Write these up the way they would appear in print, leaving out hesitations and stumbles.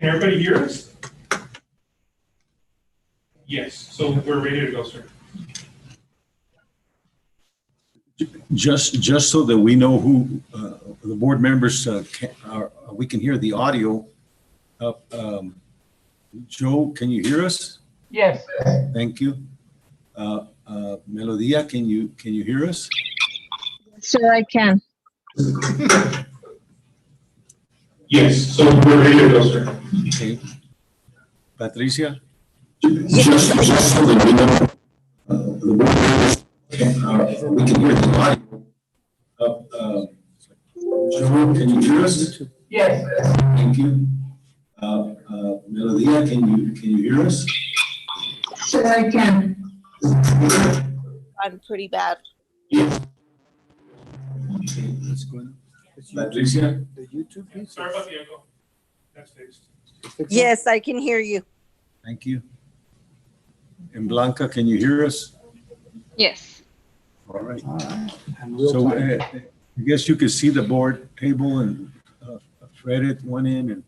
Can everybody hear us? Yes, so we're ready to go, sir. Just so that we know who the board members we can hear the audio. Joe, can you hear us? Yes. Thank you. Melodia, can you hear us? Sure, I can. Yes, so we're ready to go, sir. Okay. Patricia? Just so that we know, the board members, we can hear the audio. Joe, can you hear us? Yes. Thank you. Melodia, can you hear us? Sure, I can. I'm pretty bad. Yes. Okay, what's going on? Patricia? The YouTube piece? Sorry about the echo. That's fixed. Yes, I can hear you. Thank you. And Blanca, can you hear us? Yes. All right. All right. And real So time. I guess you can see the board table and Fred at one end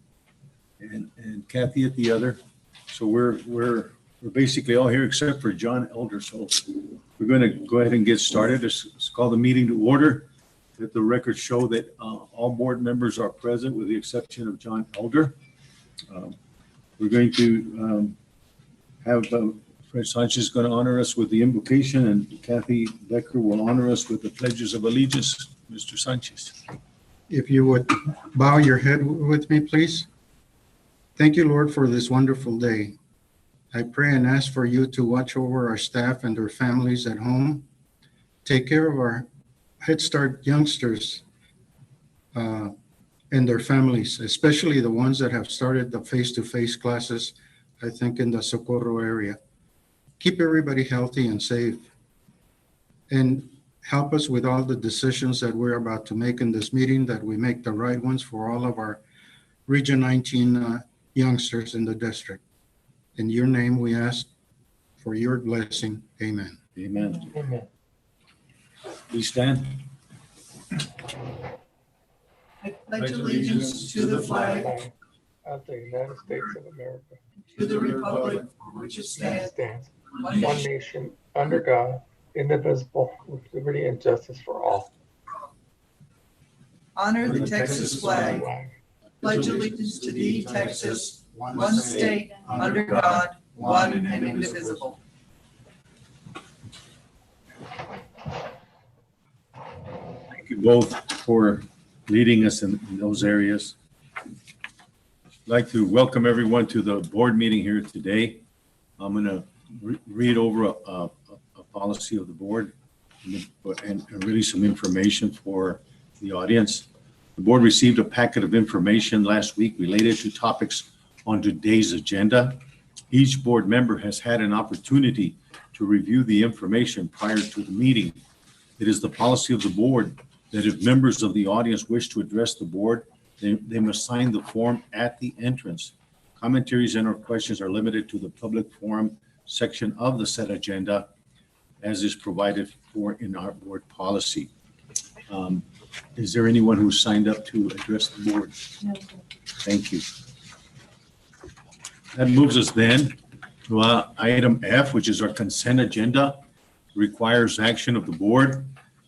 and Kathy at the other. So we're basically all here except for John Elder. So we're going to go ahead and get started. Let's call the meeting to order. Let the record show that all board members are present with the exception of John Elder. We're going to have Fred Sanchez going to honor us with the invocation, and Kathy Becker will honor us with the pledges of allegiance. Mr. Sanchez. If you would bow your head with me, please. Thank you, Lord, for this wonderful day. I pray and ask for you to watch over our staff and their families at home. Take care of our Head Start youngsters and their families, especially the ones that have started the face-to-face classes, I think in the Socorro area. Keep everybody healthy and safe. And help us with all the decisions that we're about to make in this meeting, that we make the right ones for all of our Region 19 youngsters in the district. In your name, we ask for your blessing. Amen. Amen. Amen. Please stand. I pledge allegiance to the flag, Of the United States of America. to the republic for which it stands, Stands one one nation, nation under God, indivisible, with liberty and justice for all. honor the Texas flag, Flag. pledge allegiance to thee, Texas, one state, under God, one and indivisible. Thank you both for leading us in those areas. I'd like to welcome everyone to the board meeting here today. I'm going to read over a policy of the board and really some information for the audience. The board received a packet of information last week related to topics on today's agenda. Each board member has had an opportunity to review the information prior to the meeting. It is the policy of the board that if members of the audience wish to address the board, they must sign the form at the entrance. Commentaries and or questions are limited to the public forum section of the said agenda, as is provided for in our board policy. Is there anyone who signed up to address the board? No. Thank you. That moves us then to item F, which is our consent agenda. Requires action of the board.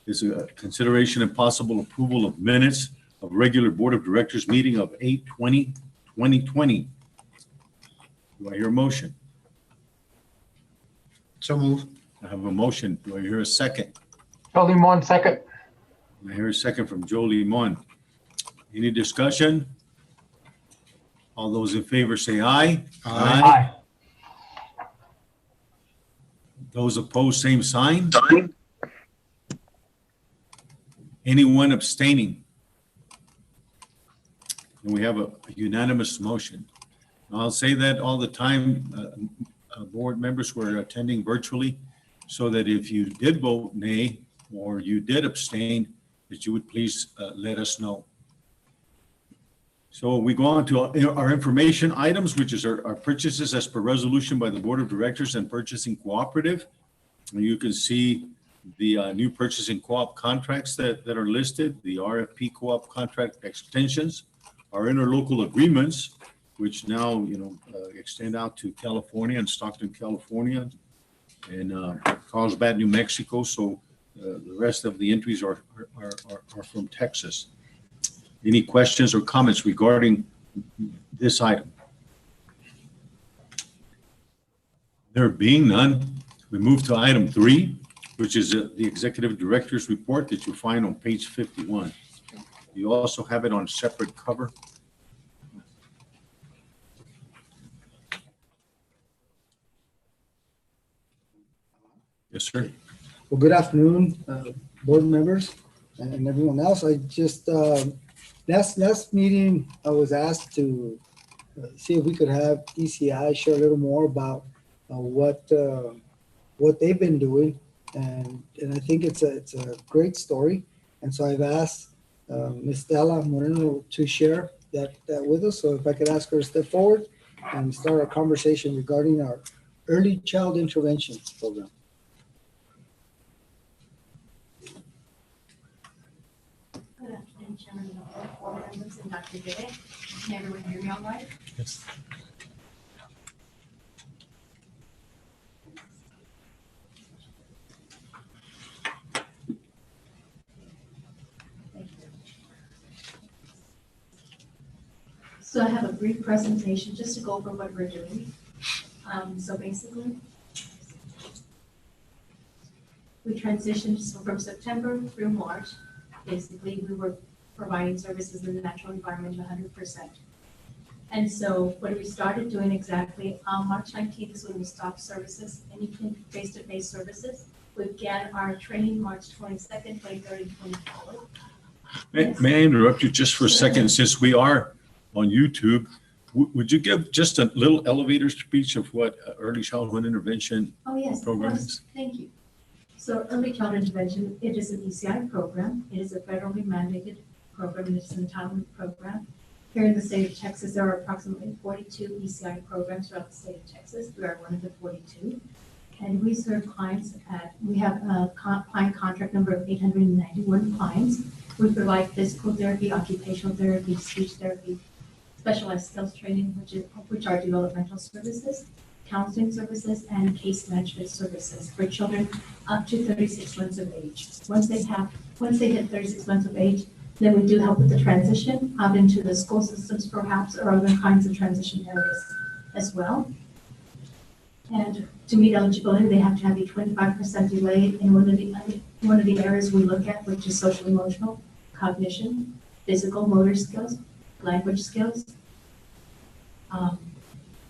Is a consideration and possible approval of minutes of regular Board of Directors meeting of 8/20/2020. Do I hear a motion? So move. I have a motion. Do I hear a second? Only one second. I hear a second from Joe Limon. Any discussion? All those in favor say aye. Aye. Those opposed, same sign. Anyone abstaining? And we have a unanimous motion. I'll say that all the time, board members who are attending virtually, so that if you did vote nay or you did abstain, that you would please let us know. So we go on to our information items, which is our purchases as per resolution by the Board of Directors and Purchasing Cooperative. And you can see the new purchasing co-op contracts that are listed, the RFP co-op contract extensions, our interlocal agreements, which now, extend out to California and Stockton, California, and Carlsbad, New Mexico. So the rest of the entries are from Texas. Any questions or comments regarding this item? There being none, we move to item 3, which is the Executive Director's Report that you'll find on page 51. You also have it on separate cover. Yes, sir. Well, good afternoon, board members and everyone else. I just, last meeting, I was asked to see if we could have ECI share a little more about what they've been doing. And I think it's a great story. And so I've asked Ms. Stella Moreno to share that with us. So if I could ask her to step forward and start a conversation regarding our early child intervention program. Good afternoon, Chairman of the board members and Dr. Day. Can everyone hear me all right? Yes. Thank you. So I have a brief presentation just to go over what we're doing. So basically, we transitioned from September through March. Basically, we were providing services in the natural environment 100%. And so what we started doing exactly on March 19th is when we stopped services, any face-to-face services. We began our training March 22nd, 23rd, and 24th. May I interrupt you just for a second? Since we are on YouTube, would you give just a little elevator speech of what early childhood intervention Oh, yes, of program course. is? Thank you. So early child intervention, it is an ECI program. It is a federally mandated program, and it's an entitlement program. Here in the state of Texas, there are approximately 42 ECI programs throughout the state of Texas. We are one of the 42. And we serve clients we have a client contract number of 891 clients. We provide physical therapy, occupational therapy, speech therapy, specialized skills training, which are developmental services, counseling services, and case management services for children up to 36 months of age. Once they hit 36 months of age, then we do help with the transition out into the school systems perhaps, or other kinds of transition areas as well. And to meet eligibility, they have to have a 25% delay in one of the areas we look at, which is social emotional, cognition, physical motor skills, language skills,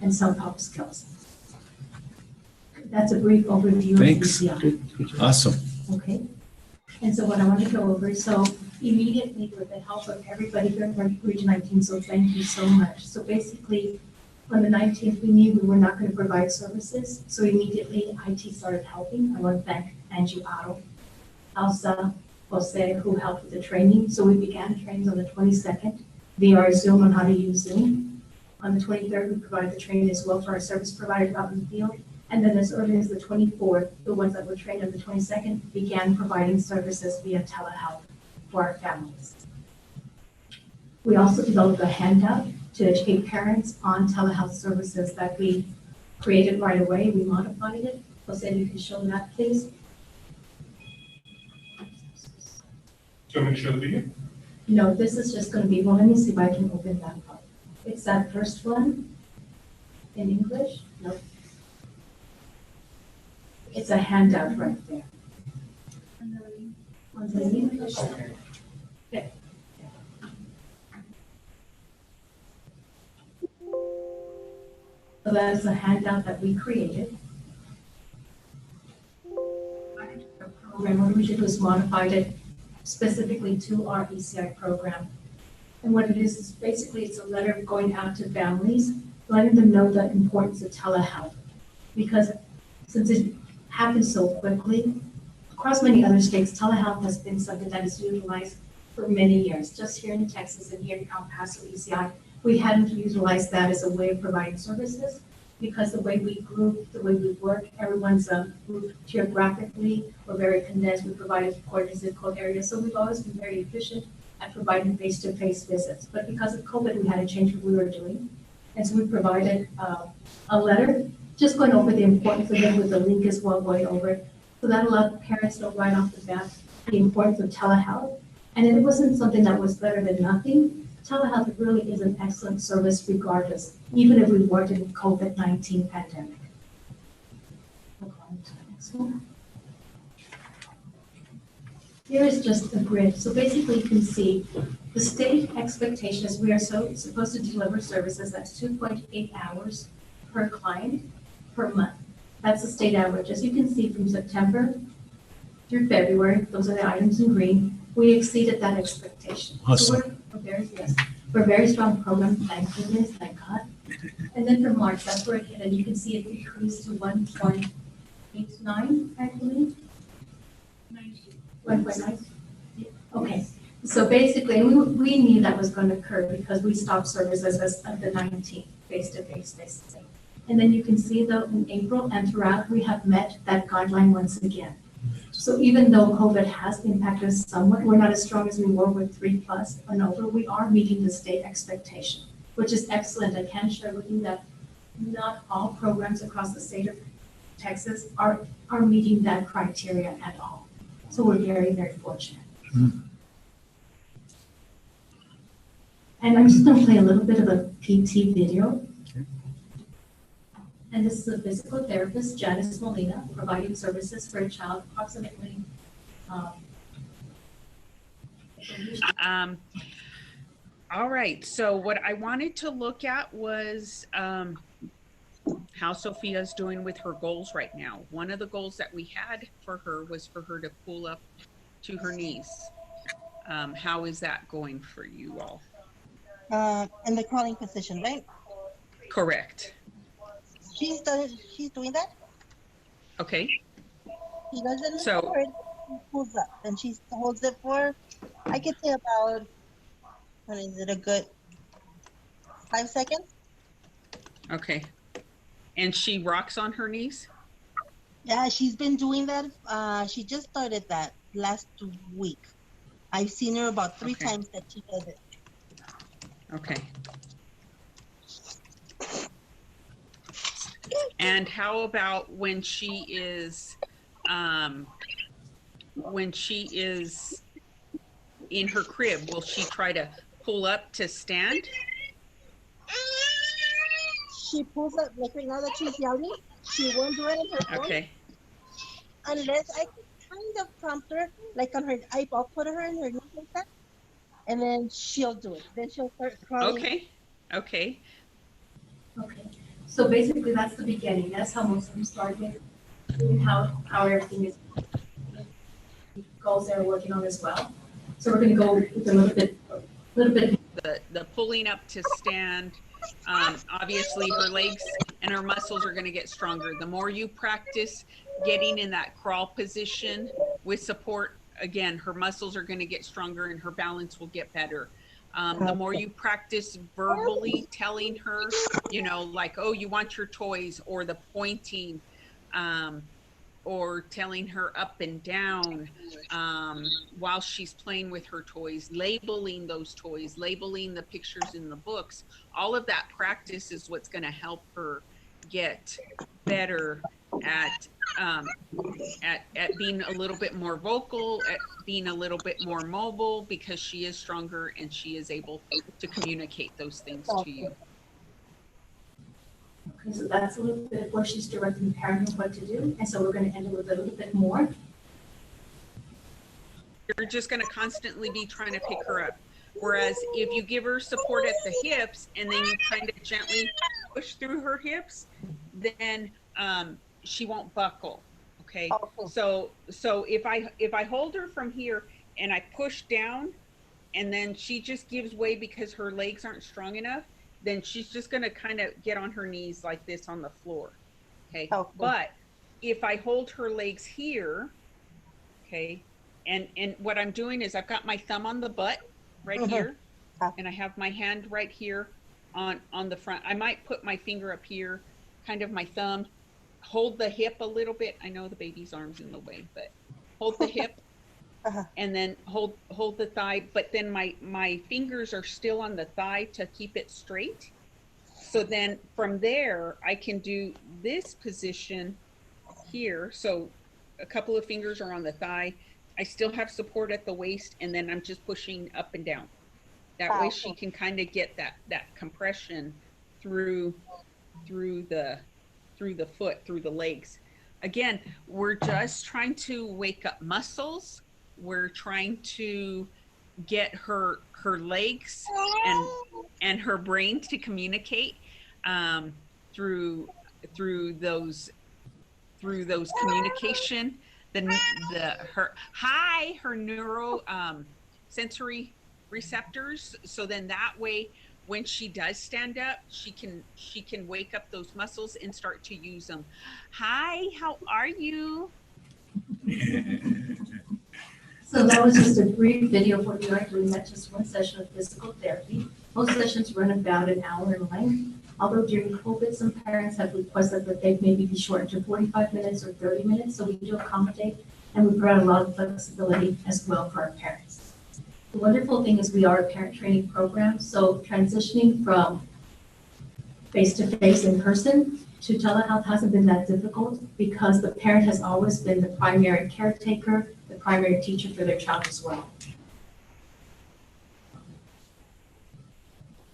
and self-help skills. That's a brief overview of Thanks. ECI. Awesome. Okay. And so what I want to go over, so immediately with the help of everybody here from Region 19, so thank you so much. So basically, on the 19th, we knew we were not going to provide services. So immediately IT started helping. I want to thank Angie Otto, Elsa, Jose, who helped with the training. So we began trainings on the 22nd via our Zoom on how to use Zoom. On the 23rd, we provided the training as well for our service providers out in the field. And then as early as the 24th, the ones that were trained on the 22nd began providing services via telehealth for our families. We also developed a handout to educate parents on telehealth services that we created right away. We modified it. Jose, you can show that, please. Do you want me to show the video? No, this is just going to be, well, let me see if I can open that up. It's that first one in English. Nope. It's a handout right there. On the English. Okay. So that is a handout that we created. The program, what we did was modified it specifically to our ECI program. And what it is basically it's a letter going out to families, letting them know the importance of telehealth. Because since it happens so quickly, across many other states, telehealth has been something that is utilized for many years. Just here in Texas and here in El Paso ECI, we hadn't utilized that as a way of providing services because the way we group, the way we work, everyone's grouped geographically, we're very condensed, we provided coordinated zip code areas, so we've always been very efficient at providing face-to-face visits. But because of COVID, we had to change what we were doing. And so we provided a letter, just going over the importance of it with the link as well going over it. So that allowed parents to know right off the bat the importance of telehealth. And it wasn't something that was better than nothing. Telehealth really is an excellent service regardless, even if we weren't in COVID-19 pandemic. We'll go on to the next one. Here is just a grid. So basically you can see the state expectation is we are supposed to deliver services that's 2.8 hours per client per month. That's the state average. As you can see from September through February, those are the items in green, we exceeded that expectation. Awesome. So we're a very strong program, thank goodness, thank God. And then from March, that's where it hit, and you can see it decreased to 1.89, I believe. 1.9? Okay, so basically, we knew that was going to occur because we stopped services as of the 19th, face-to-face, basically. And then you can see though, in April and throughout, we have met that guideline once again. So even though COVID has impacted us somewhat, we're not as strong as we were with 3+ and over, we are meeting the state expectation, which is excellent. I can share with you that not all programs across the state of Texas are meeting that criteria at all. So we're very, very fortunate. And I'm just going to play a little bit of a PT video. And this is a physical therapist, Janice Molina, providing services for a child approximately. All right, so what I wanted to look at was how Sophia's doing with her goals right now. One of the goals that we had for her was for her to pull up to her knees. How is that going for you all? In the crawling position, right? Correct. She's doing that. Okay. She doesn't So- look forward, she pulls up and she holds it for, I could say about, what is it, a good 5 seconds? Okay. And she rocks on her knees? Yeah, she's been doing that. She just started that last week. I've seen her about 3 Okay. times that she does it. Okay. And how about when she is in her crib, will she try to pull up to stand? She pulls up, like right now that she's yelling, she won't do it in her phone. Okay. Unless I can kind of prompt her, like on her, I'll put her in her knees like that, and then she'll do it. Then she'll start crawling. Okay. Okay. Okay, so basically that's the beginning. That's how most of them started, and how everything is, goals they're working on as well. So we're going to go with a little bit. The pulling up to stand, obviously her legs and her muscles are going to get stronger. The more you practice getting in that crawl position with support, again, her muscles are going to get stronger and her balance will get better. The more you practice verbally telling her, you know, like, oh, you want your toys, or the pointing, or telling her up and down while she's playing with her toys, labeling those toys, labeling the pictures in the books, all of that practice is what's going to help her get better at being a little bit more vocal, at being a little bit more mobile, because she is stronger and she is able to communicate those things to you. Okay, so that's a little bit where she's directing the parent on what to do. And so we're going to end it with a little bit more. You're just going to constantly be trying to pick her up. Whereas if you give her support at the hips and then you kind of gently push through her hips, then she won't buckle. Okay. So if I hold her from here and I push down and then she just gives way because her legs aren't strong enough, then she's just going to kind of get on her knees like this on the floor. Okay. But if I hold her legs here, okay, and what I'm doing is I've got my thumb on the butt right here, and I have my hand right here on the front. I might put my finger up here, kind of my thumb, hold the hip a little bit. I know the baby's arm's in the way, but hold the hip and then hold the thigh, but then my fingers are still on the thigh to keep it straight. So then from there, I can do this position here. So a couple of fingers are on the thigh. I still have support at the waist, and then I'm just pushing up and down. That way she can kind of get that compression through the foot, through the legs. Again, we're just trying to wake up muscles. We're trying to get her legs and her brain to communicate through those communication, her neuro sensory receptors. So then that way, when she does stand up, she can wake up those muscles and start to use them. Hi, how are you? So that was just a brief video of what we are doing. That's just one session of physical therapy. Most sessions run about an hour in length. Although during COVID, some parents have requested that they maybe be shortened to 45 minutes or 30 minutes. So we do accommodate, and we provide a lot of flexibility as well for our parents. The wonderful thing is we are a parent training program. So transitioning from face-to-face in person to telehealth hasn't been that difficult because the parent has always been the primary caretaker, the primary teacher for their child as well.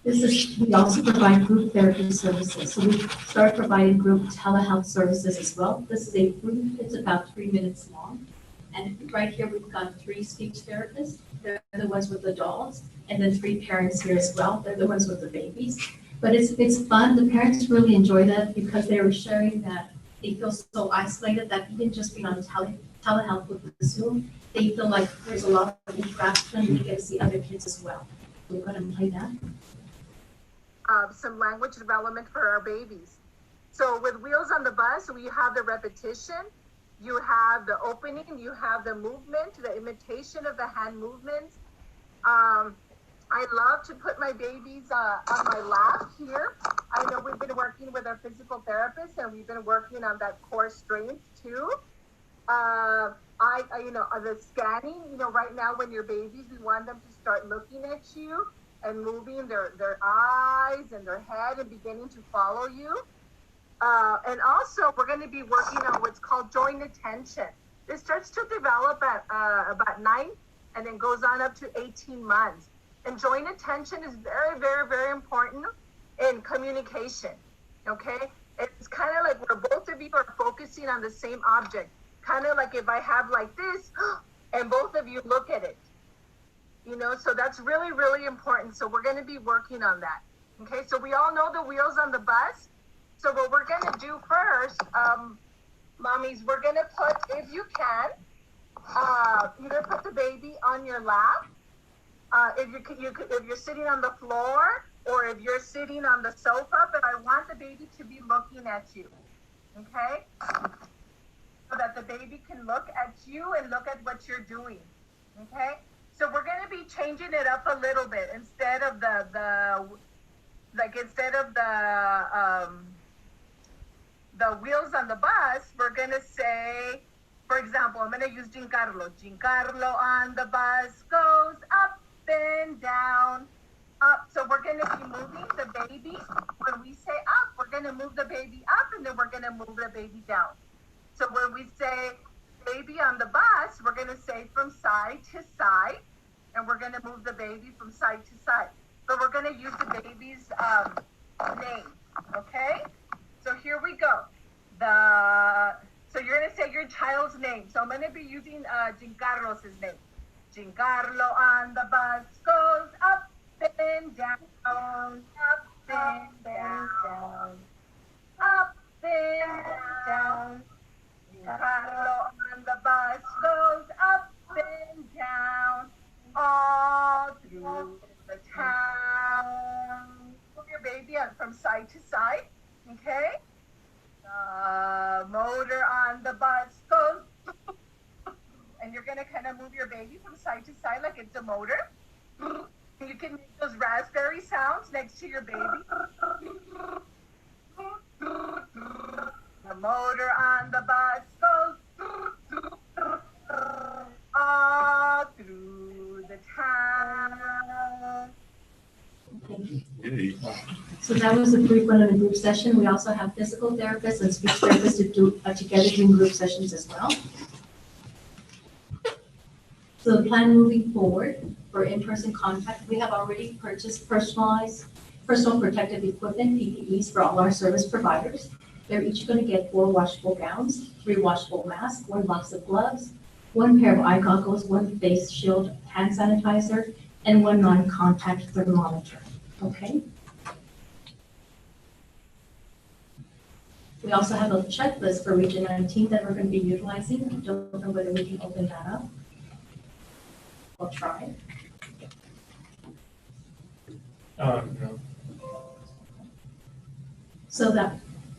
We also provide group therapy services. So we start providing group telehealth services as well. This is a group, it's about 3 minutes long. And right here, we've got 3 speech therapists. They're the ones with the dolls, and then 3 parents here as well. They're the ones with the babies. But it's fun. The parents really enjoy that because they were sharing that they feel so isolated that even just being on telehealth with the Zoom, they feel like there's a lot of interaction. We get to see other kids as well. We're going to play that. Some language development for our babies. So with Wheels on the Bus, we have the repetition, you have the opening, you have the movement, the imitation of the hand movements. I love to put my babies on my lap here. I know we've been working with our physical therapist and we've been working on that core strength too. The scanning, right now when you're babies, we want them to start looking at you and moving their eyes and their head and beginning to follow you. And also we're going to be working on what's called joint attention. This starts to develop at about 9 and then goes on up to 18 months. And joint attention is very, very, very important in communication, okay? It's kind of like where both of you are focusing on the same object. Kind of like if I have like this and both of you look at it, so that's really, really important. So we're going to be working on that, okay? So we all know the Wheels on the Bus. So what we're going to do first, mommies, we're going to put, if you can, either put the baby on your lap, if you're sitting on the floor, or if you're sitting on the sofa, but I want the baby to be looking at you, okay? So that the baby can look at you and look at what you're doing, okay? So we're going to be changing it up a little bit. Instead of the Wheels on the Bus, we're going to say, for example, I'm going to use Giancarlo. Giancarlo on the bus goes up and down, up. So we're going to be moving the baby. When we say up, we're going to move the baby up, and then we're going to move the baby down. So when we say baby on the bus, we're going to say from side to side, and we're going to move the baby from side to side. But we're going to use the baby's name, okay? So here we go. So you're going to say your child's name. So I'm going to be using Giancarlo's name. Giancarlo on the bus goes up and down, up and down, up and down. Giancarlo on the bus goes up and down, all through the town. Move your baby up from side to side, okay? The motor on the bus goes, and you're gonna kind of move your baby from side to side like it's a motor. You can make those raspberry sounds next to your baby. The motor on the bus goes all through the town. Yay. So that was a brief one on the group session. We also have physical therapists and speech therapists to do together doing group sessions as well. So the plan moving forward for in-person contact, we have already purchased personal protective equipment, PPEs, for all our service providers. They're each going to get 4 washable gowns, 3 washable masks, 1 box of gloves, 1 pair of eye goggles, 1 face shield, hand sanitizer, and 1 non-contact thermometer. Okay? We also have a checklist for Region 19 that we're going to be utilizing. I don't know whether we can open that up. I'll try. No.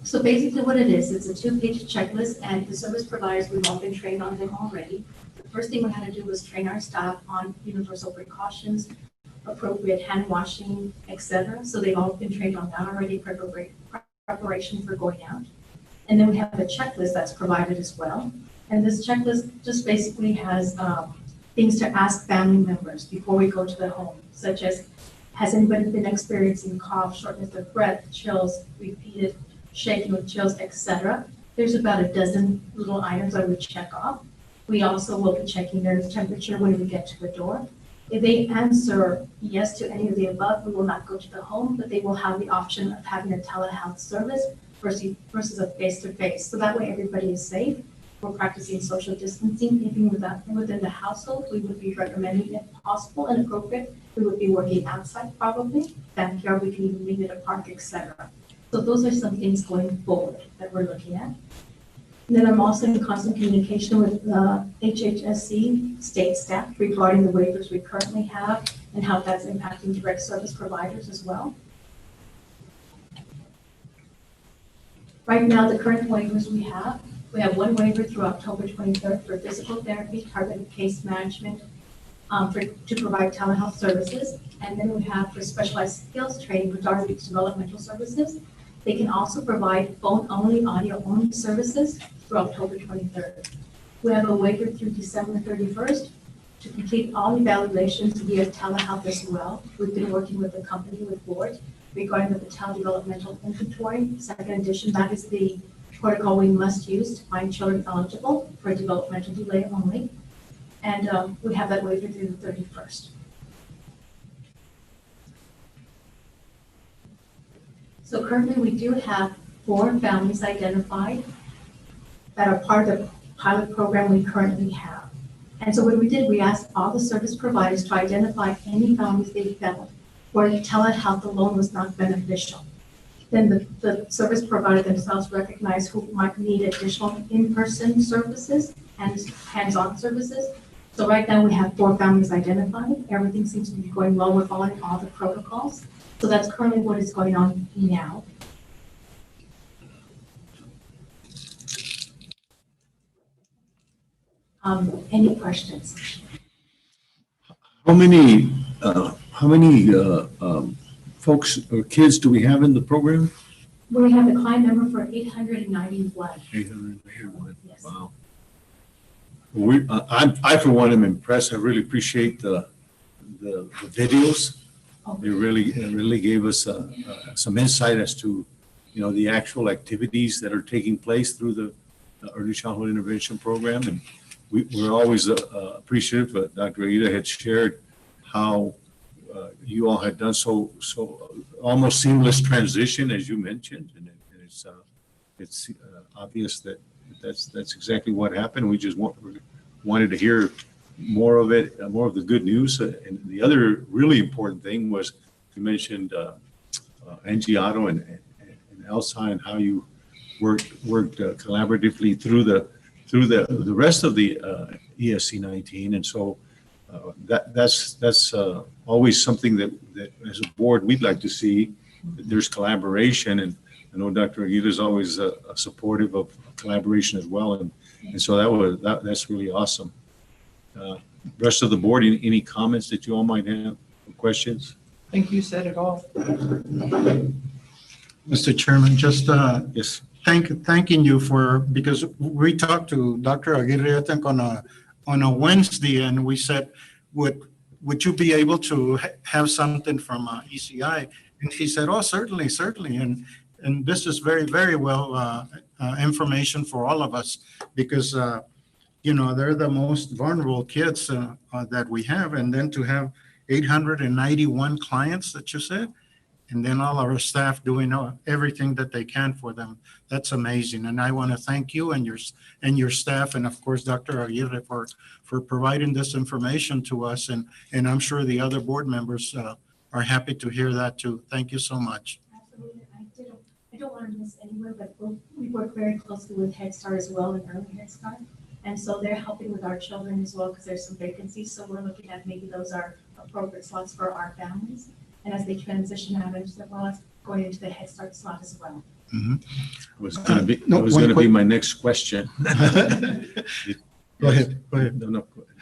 So basically what it is, it's a 2-page checklist, and the service providers, we've all been trained on them already. The first thing we had to do was train our staff on universal precautions, appropriate hand washing, etc. So they've all been trained on that already, preparation for going out. And then we have a checklist that's provided as well. And this checklist just basically has things to ask family members before we go to the home, such as, has anybody been experiencing cough, shortness of breath, chills, repeated shaking with chills, etc. There's about a dozen little items I would check off. We also will be checking their temperature when we get to the door. If they answer yes to any of the above, we will not go to the home, but they will have the option of having a telehealth service versus a face-to-face. So that way everybody is safe. We're practicing social distancing, even within the household. We would be recommending, if possible and appropriate, we would be working outside probably. Backyard, we can even leave it a park, etc. So those are some things going forward that we're looking at. And then I'm also in constant communication with HHSC state staff regarding the waivers we currently have and how that's impacting direct service providers as well. Right now, the current waivers we have 1 waiver through October 23rd for physical therapy, targeted case management, to provide telehealth services. And then we have for specialized skills training with Darby's developmental services. They can also provide phone-only, audio-only services through October 23rd. We have a waiver through December 31st to complete all evaluations via telehealth as well. We've been working with the company, with board, regarding the Patel Developmental Inventory, 2nd edition. That is the protocol we must use to find children eligible for developmental delay only. And we have that waiver through the 31st. So currently we do have 4 families identified that are part of the pilot program we currently have. And so what we did, we asked all the service providers to identify any families they felt where telehealth alone was not beneficial. Then the service provider themselves recognized who might need additional in-person services and hands-on services. So right now we have 4 families identified. Everything seems to be going well. We're following all the protocols. So that's currently what is going on now. Any questions? How many folks or kids do we have in the program? We have the client number for 891. 891. Yes. Wow. I for one am impressed. I really appreciate the videos. They really gave us some insight as to, the actual activities that are taking place through the early childhood intervention program. And we're always appreciative. Dr. Aida had shared how you all had done so almost seamless transition, as you mentioned, and it's obvious that that's exactly what happened. We just wanted to hear more of it, more of the good news. And the other really important thing was you mentioned Angie Otto and Elsa and how you worked collaboratively through the rest of the ESC 19, and so that's always something that as a board we'd like to see, that there's collaboration. And I know Dr. Aguirre is always supportive of collaboration as well, and so that's really awesome. Rest of the board, any comments that you all might have, questions? I think you said it all. Mr. Chairman, just Yes. thanking you because we talked to Dr. Aguirre, I think on a Wednesday, and we said, would you be able to have something from ECI? And he said, oh, certainly, certainly. And this is very, very well information for all of us because, they're the most vulnerable kids that we have. And then to have 891 clients that you said, and then all our staff doing everything that they can for them. That's amazing. And I want to thank you and your staff, and of course, Dr. Aguirre for providing this information to us. And I'm sure the other board members are happy to hear that too. Thank you so much. Absolutely. I don't want to miss anywhere, but we work very closely with Head Start as well and Early Head Start. And so they're helping with our children as well because there's some vacancies. So we're looking at maybe those are appropriate slots for our families. And as they transition out into the well, going into the Head Start slot as well. Mhm. Was going to be, No, that was one going to be quick- my next question. Go ahead.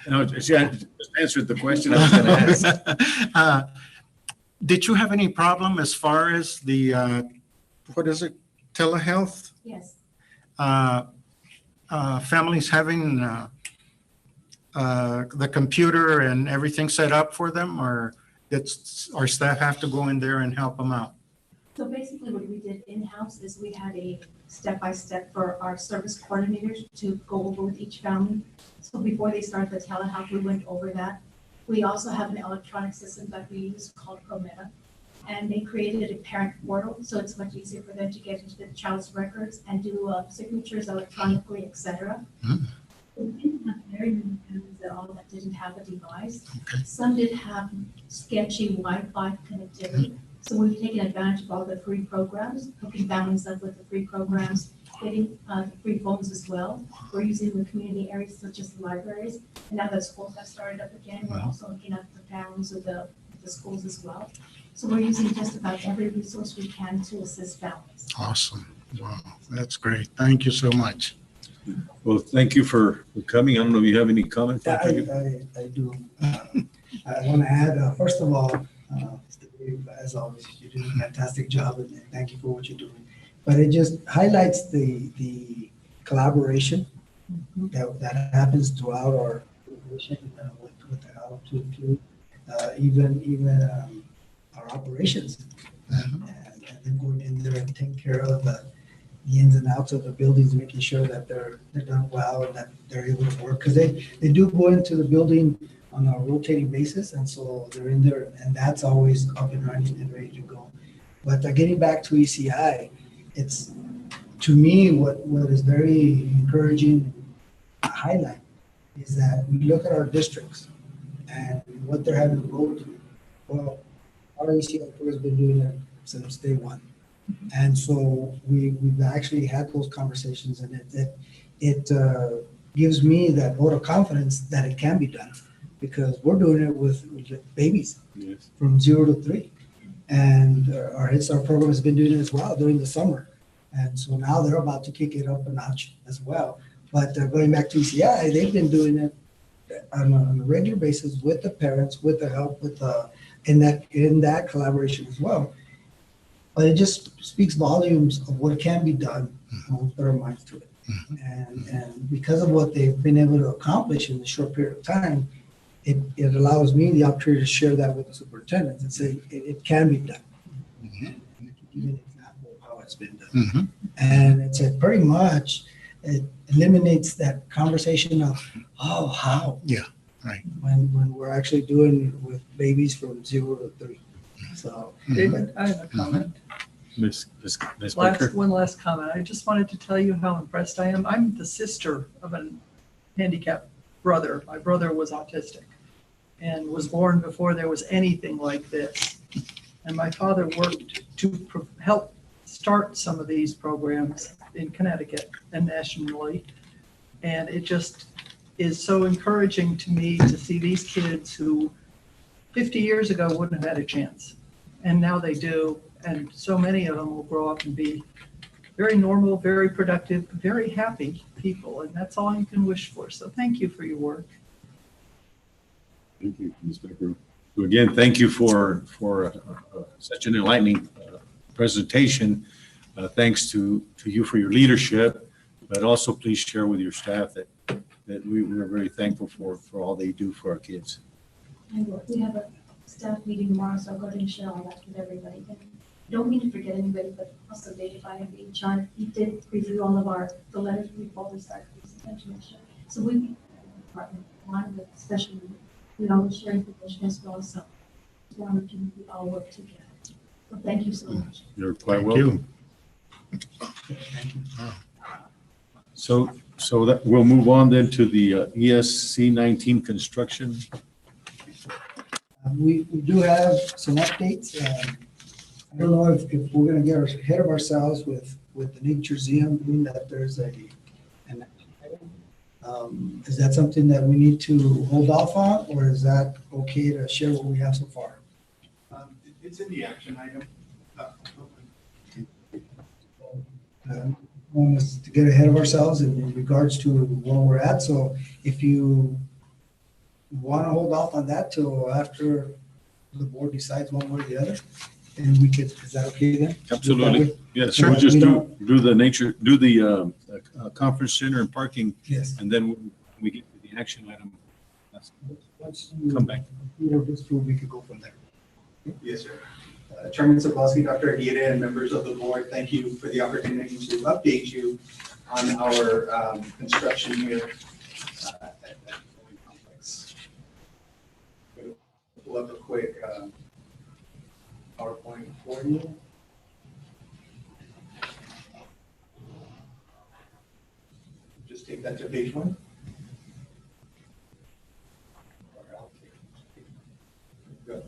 No, she just answered the question I was going to ask. Did you have any problem as far as the, what is it, telehealth? Yes. Families having the computer and everything set up for them, or did our staff have to go in there and help them out? So basically what we did in-house is we had a step-by-step for our service coordinators to go over with each family. So before they start the telehealth, we went over that. We also have an electronic system that we use called ProMeta. And they created a parent portal, so it's much easier for them to get into the child's records and do signatures electronically, et cetera. We didn't have very many families at all that didn't have a device. Okay. Some did have sketchy Wi-Fi connectivity. So we've taken advantage of all the free programs, hooking families up with the free programs, getting the free phones as well. We're using the community areas such as the libraries. And now that schools have started up again, we're also hooking up the families with the schools as well. So we're using just about every resource we can to assist families. Awesome. Wow, that's great. Thank you so much. Well, thank you for coming. I don't know if you have any comments. Yeah, I do. I want to add, first of all, as always, you do a fantastic job, and thank you for what you're doing. But it just highlights the collaboration that happens throughout our organization with the Altitude, even our operations, and then going in there and taking care of the ins and outs of the buildings, making sure that they're done well and that they're able to work. Because they do go into the building on a rotating basis, and so they're in there, and that's always up and running and ready to go. But getting back to ECI, it's, to me, what is very encouraging highlight is that we look at our districts and what they're having to go through. Well, our ECI crew has been doing it since day one. And so we've actually had those conversations, and it gives me that vote of confidence that it can be done, because we're doing it with babies from 0 to 3. And our Head Start program has been doing it as well during the summer. And so now they're about to kick it up a notch as well. But going back to ECI, they've been doing it on a regular basis with the parents, with the help, in that collaboration as well. But it just speaks volumes of what can be done when we put our minds to it. And because of what they've been able to accomplish in a short period of time, it allows me the opportunity to share that with the superintendents and say it can be done. And give an example of how it's been done. And it's pretty much, it eliminates that conversation of, oh, how? Yeah, right. When we're actually doing it with babies from 0 to 3. So, David, I have a comment. Miss Baker. One last comment. I just wanted to tell you how impressed I am. I'm the sister of a handicapped brother. My brother was autistic and was born before there was anything like this. And my father worked to help start some of these programs in Connecticut and nationally. And it just is so encouraging to me to see these kids who 50 years ago wouldn't have had a chance. And now they do. And so many of them will grow up and be very normal, very productive, very happy people. And that's all you can wish for. So thank you for your work. Thank you, Ms. Baker. So again, thank you for such an enlightening presentation. Thanks to you for your leadership, but also please share with your staff that we're very thankful for all they do for our kids. I will. We have a staff meeting tomorrow, so I'll go ahead and share all that with everybody. don't mean to forget anybody, but also Dave, I and John, he did review all of the letters we always start attention. So we department one with especially we always share information as well. So wanted to we all work together. So thank you so much. You're quite Thank welcome. So that we'll move on then to the ESC 19 construction. We do have some updates. I don't know if we're gonna get ahead of ourselves with the Nature Museum, doing that there's an is that something that we need to hold off on, or is that okay to share what we have so far? It's in the action item. Want us to get ahead of ourselves in regards to where we're at, so if you want to hold off on that till after the board decides one way or the other, then we could, is that okay then? Absolutely. Yes, Sure. we'll just We do the conference center and parking, Yes. and then when we get to the action item, Once you come back. approve this, we could go from there. Yes, sir. Chairman Sabowski, Dr. Aguirre, and members of the board, thank you for the opportunity to update you on our construction here at the complex. Pull up a quick PowerPoint for you. Just take that to page 1. Good.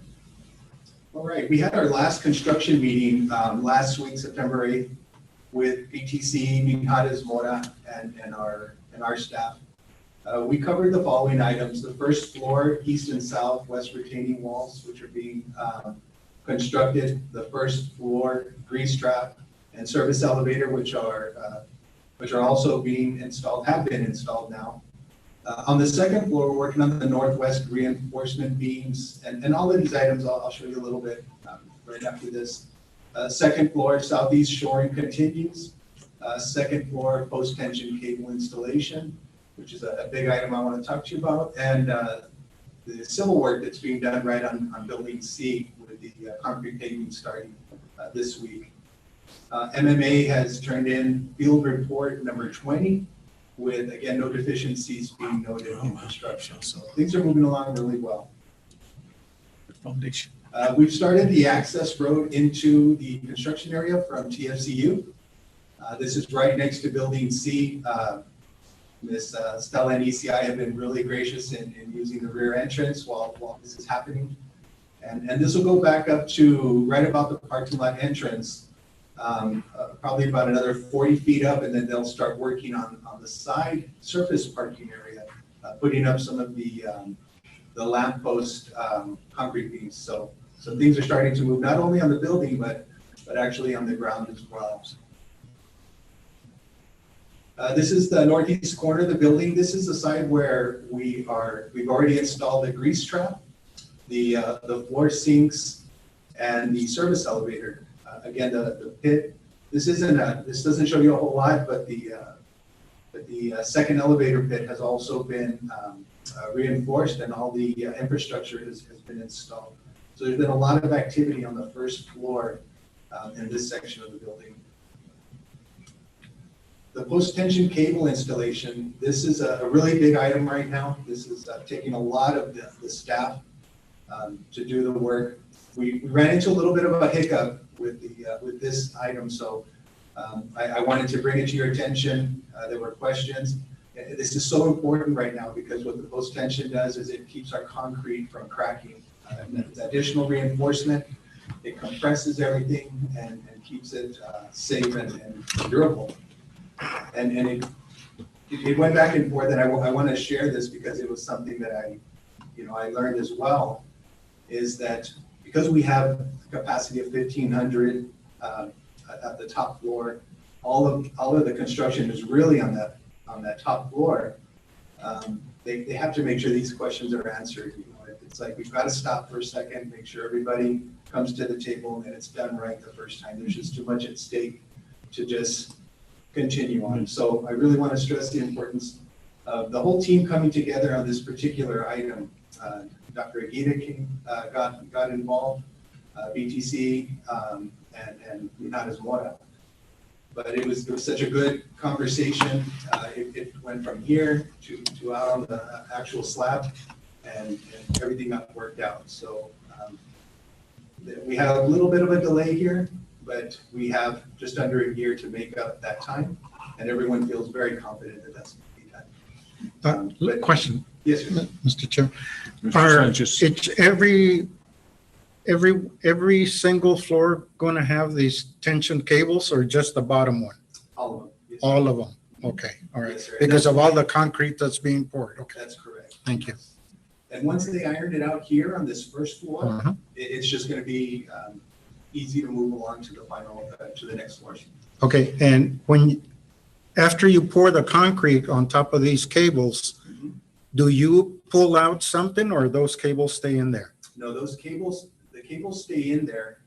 All right, we had our last construction meeting last week, September 8th, with BTC, Mijares Mora, and our staff. We covered the following items: the first floor, east and south, west retaining walls, which are being constructed; the first floor, grease trap, and service elevator, which are also being installed, have been installed now. On the second floor, we're working on the northwest reinforcement beams, and all of these items I'll show you a little bit right after this. Second floor, southeast shoring continues. Second floor, post-tension cable installation, which is a big item I want to talk to you about, and the civil work that's being done right on building C with the concrete paving starting this week. MMA has turned in field report number 20, with, again, no deficiencies being noted in construction. So things are moving along really well. Foundation. We've started the access road into the construction area from TFCU. This is right next to building C. Ms. Stella and ECI have been really gracious in using the rear entrance while this is happening. And this will go back up to right about the parking lot entrance, probably about another 40 feet up, and then they'll start working on the side surface parking area, putting up some of the lamppost concrete beams. So things are starting to move not only on the building, but actually on the ground as well. This is the northeast corner of the building. This is the side where we've already installed the grease trap, the floor sinks, and the service elevator. Again, the pit. This doesn't show you a whole lot, but the second elevator pit has also been reinforced, and all the infrastructure has been installed. So there's been a lot of activity on the first floor in this section of the building. The post-tension cable installation, this is a really big item right now. This is taking a lot of the staff to do the work. We ran into a little bit of a hiccup with this item, so I wanted to bring it to your attention. There were questions. This is so important right now because what the post-tension does is it keeps our concrete from cracking. Additional reinforcement, it compresses everything and keeps it safe and durable. And it went back and forth, and I want to share this because it was something that I learned as well, is that because we have a capacity of 1,500 at the top floor, all of the construction is really on that top floor. They have to make sure these questions are answered. It's like we've got to stop for a second, make sure everybody comes to the table and it's done right the first time. There's just too much at stake to just continue on. So I really want to stress the importance of the whole team coming together on this particular item. Dr. Aguirre got involved, BTC, and not as Mora. But it was such a good conversation. It went from here to out on the actual slab, and everything got worked out. So we had a little bit of a delay here, but we have just under a year to make up that time, and everyone feels very confident that that's going to be done. Question, Yes, sir. Mr. Chair. Mr. Sanchez. It's every single floor going to have these tension cables, or just the bottom one? All of them. Yes, sir. All of them? Okay, all right. Yes, sir. Because of all the concrete that's being poured. Okay, That's correct. thank you. And once they ironed it out here on this first floor, Uh-huh. it's just going to be easy to move along to the final, to the next floor. Okay, and after you pour the concrete on top of these cables, Mhm. do you pull out something, or those cables stay in there? No, the cables stay in there,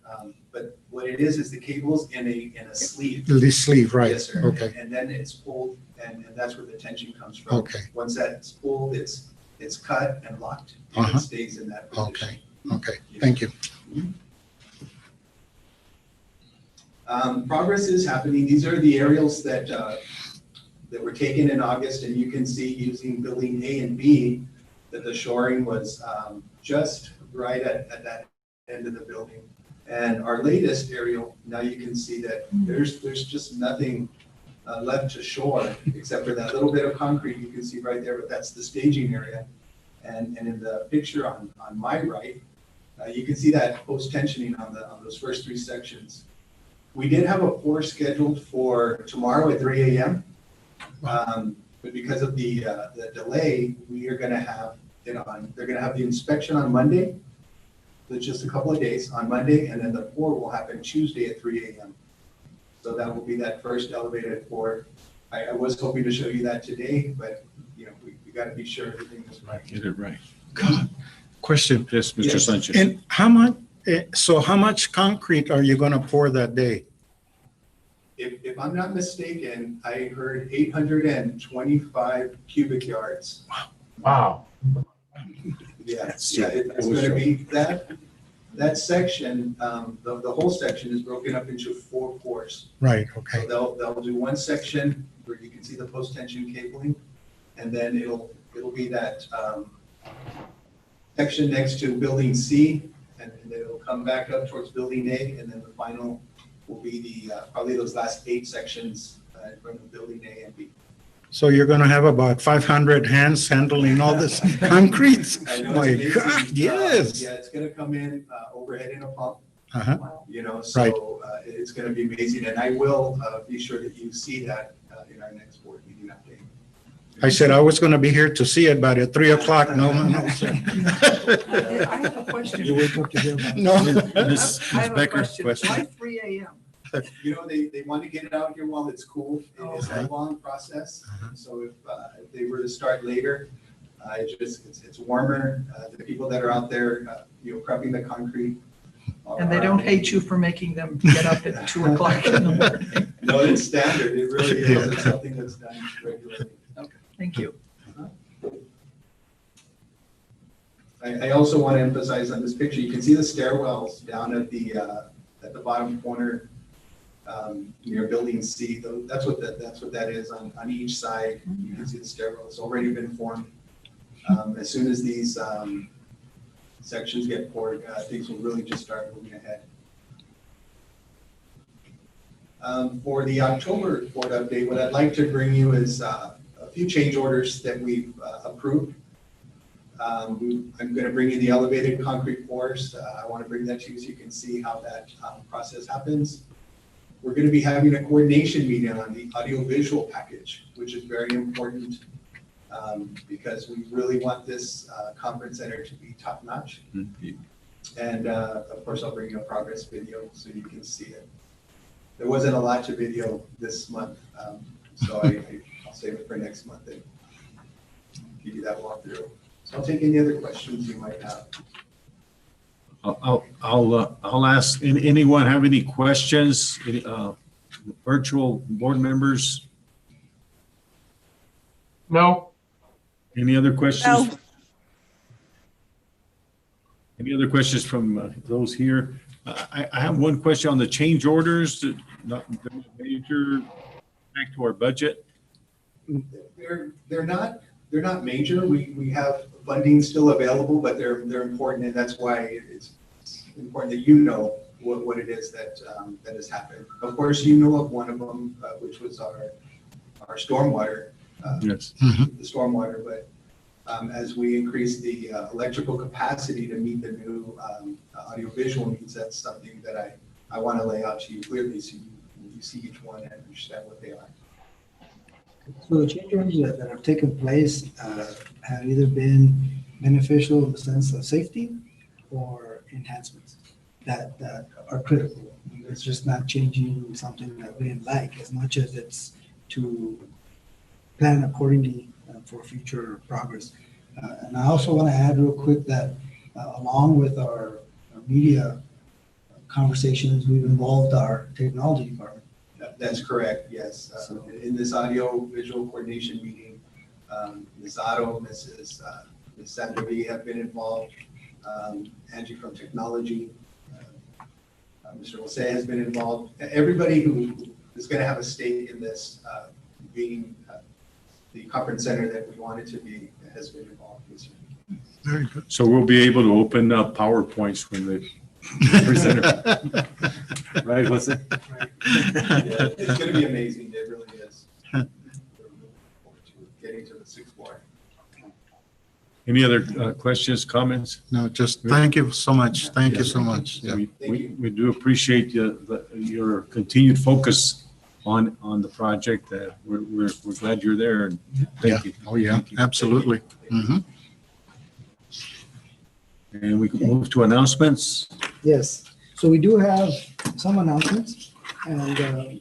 but what it is the cables in a sleeve. The sleeve, right? Yes, sir. Okay, And then it's pulled, and that's where the tension comes from. okay, Once that's pulled, it's cut and locked, and Uh-huh. it stays in that position. okay, okay. Thank you. Progress is happening. These are the aerials that were taken in August, and you can see using building A and B that the shoring was just right at that end of the building. And our latest aerial, now you can see that there's just nothing left to shore except for that little bit of concrete you can see right there, but that's the staging area. And in the picture on my right, you can see that post-tensioning on those first three sections. We did have a pour scheduled for tomorrow at 3 a.m. But because of the delay, we are going to have it on. They're going to have the inspection on Monday. So it's just a couple of days on Monday, and then the pour will happen Tuesday at 3 a.m. So that will be that first elevated pour. I was hoping to show you that today, but we got to be sure everything is right. Get it right. God, question. Yes, Mr. Yes. Sanchez. And how much concrete are you going to pour that day? If I'm not mistaken, I heard 825 cubic yards. Wow. Yeah, That's yeah, it. it's gonna be that section, the whole section is broken up into 4 pours. Right, So okay, they'll do one section where you can see the post-tension cabling, and then it'll be that section next to building C, and then it'll come back up towards building A, and then the final will be probably those last 8 sections from building A and B. so you're going to have about 500 hands handling all this concrete? I know My it's amazing. God, yes. Yeah, it's gonna come in overhead in a pump, Uh-huh. so it's gonna be amazing, and I will be sure that you see that in our next board meeting update. I said I was going to be here to see it, but at 3 o'clock, no, sir. I have a question. You wake up to hear about it. No. Ms. I have a Becker's Why question. 3 a.m.? They want to get it out here while it's cool. It's a Okay. long process, so if they were to start later, it's warmer. The people that are out there, prepping the concrete. And they don't hate you for making them get up at 2 o'clock in the morning. No, it's standard. It really is. It's something that's done regularly. Thank you. I also want to emphasize on this picture, you can see the stairwells down at the bottom corner near building C. That's what that is on each side. You can see the stairwell. It's already been formed. As soon as these sections get poured, things will really just start moving ahead. For the October board update, what I'd like to bring you is a few change orders that we've approved. I'm going to bring you the elevated concrete pours. I want to bring that to you so you can see how that process happens. We're going to be having a coordination meeting on the audiovisual package, which is very important because we really want this conference center to be top notch. And of course, I'll bring you a progress video so you can see it. There wasn't a lot to video this month, so I'll save it for next month and give you that walkthrough. So I'll take any other questions you might have. I'll ask, anyone have any questions? Any, virtual board members? No. Any other questions? Any other questions from those here? I have one question on the change orders, not major back to our budget. They're not major. We have funding still available, but they're important, and that's why it's important that you know what it is that has happened. Of course, you know of one of them, which was our stormwater. Yes. The stormwater, but as we increase the electrical capacity to meet the new audiovisual needs, that's something that I want to lay out to you clearly, so you see each one and understand what they are. So the change orders that have taken place have either been beneficial in the sense of safety or enhancements that are critical. It's just not changing something that we didn't like as much as it's to plan accordingly for future progress. And I also want to add real quick that along with our media conversations, we've involved our technology department. That's correct, yes. In this audio visual coordination meeting, Ms. Otto, Ms. Sandovi have been involved, Angie from technology, Mr. Jose has been involved. Everybody who is going to have a stake in this being the conference center that we want it to be has been involved this year. Very good. So we'll be able to open up PowerPoints when the presenter. Right, what's it? Right. Yeah, it's going to be amazing. It really is. We're looking forward to getting to the 6th floor. Any other questions, comments? No, just thank you so much. Thank you so much. Yeah. We do appreciate your continued focus on the project. We're glad you're there, and thank you. Oh, yeah, absolutely. Mhm. And we can move to announcements. Yes, so we do have some announcements, and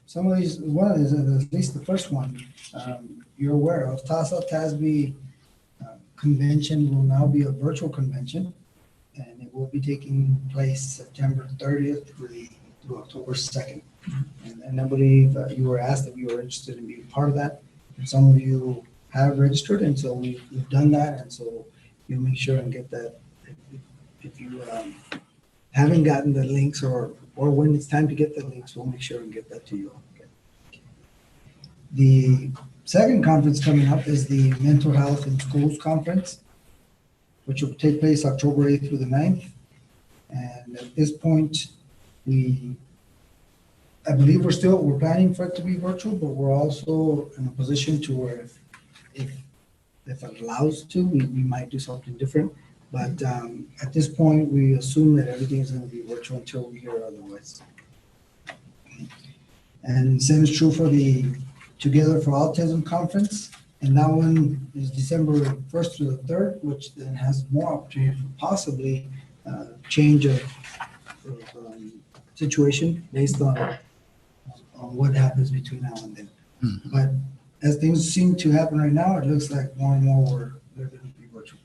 some of these, one is at least the first one, you're aware of, TASB convention will now be a virtual convention, and it will be taking place September 30th through October 2nd. And I believe you were asked if you were interested in being part of that, and some of you have registered, and so we've done that, and so you'll make sure and get that. If you haven't gotten the links, or when it's time to get the links, we'll make sure and get that to you. Okay. The second conference coming up is the Mental Health in Schools Conference, which will take place October 8th through the 9th. And at this point, I believe we're planning for it to be virtual, but we're also in a position to where if it allows to, we might do something different. But at this point, we assume that everything is going to be virtual until we hear otherwise. And same is true for the Together for Autism Conference. And that one is December 1st through the 3rd, which then has more opportunity for possibly change of situation based on what happens between now and then. Mhm. But as things seem to happen right now, it looks like more and more they're going to be virtual.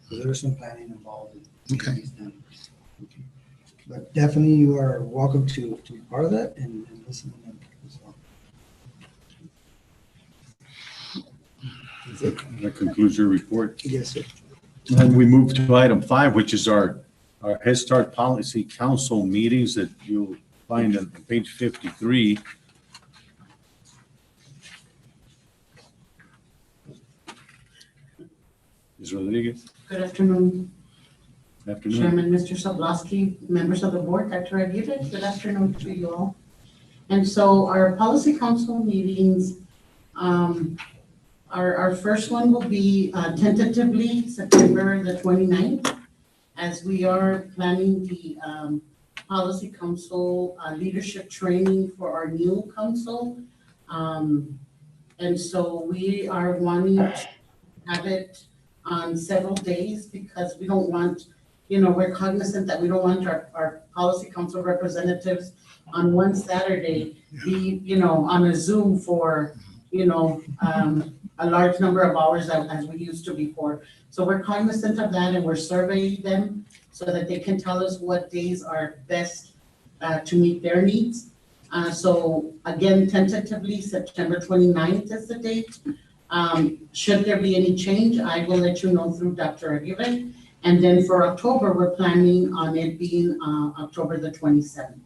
So there's some planning involved. Okay. But definitely you are welcome to be part of that and listen to them as well. That concludes your report. Yes, sir. And we move to item 5, which is our Head Start Policy Council meetings that you'll find on page 53. Ms. Rodriguez, Good afternoon, afternoon. Chairman, Mr. Soblowski, members of the board, Dr. Aguirre. Good afternoon to you all. And so our policy council meetings, our first one will be tentatively September the 29th, as we are planning the policy council leadership training for our new council. And so we are wanting to have it on several days because we don't want, we're cognizant that we don't want our policy council representatives on one Saturday be, on a Zoom for, a large number of hours as we used to before. So we're cognizant of that and we're surveying them so that they can tell us what days are best to meet their needs. So again, tentatively, September 29th is the date. Should there be any change, I will let you know through Dr. Aguirre. And then for October, we're planning on it being October the 27th.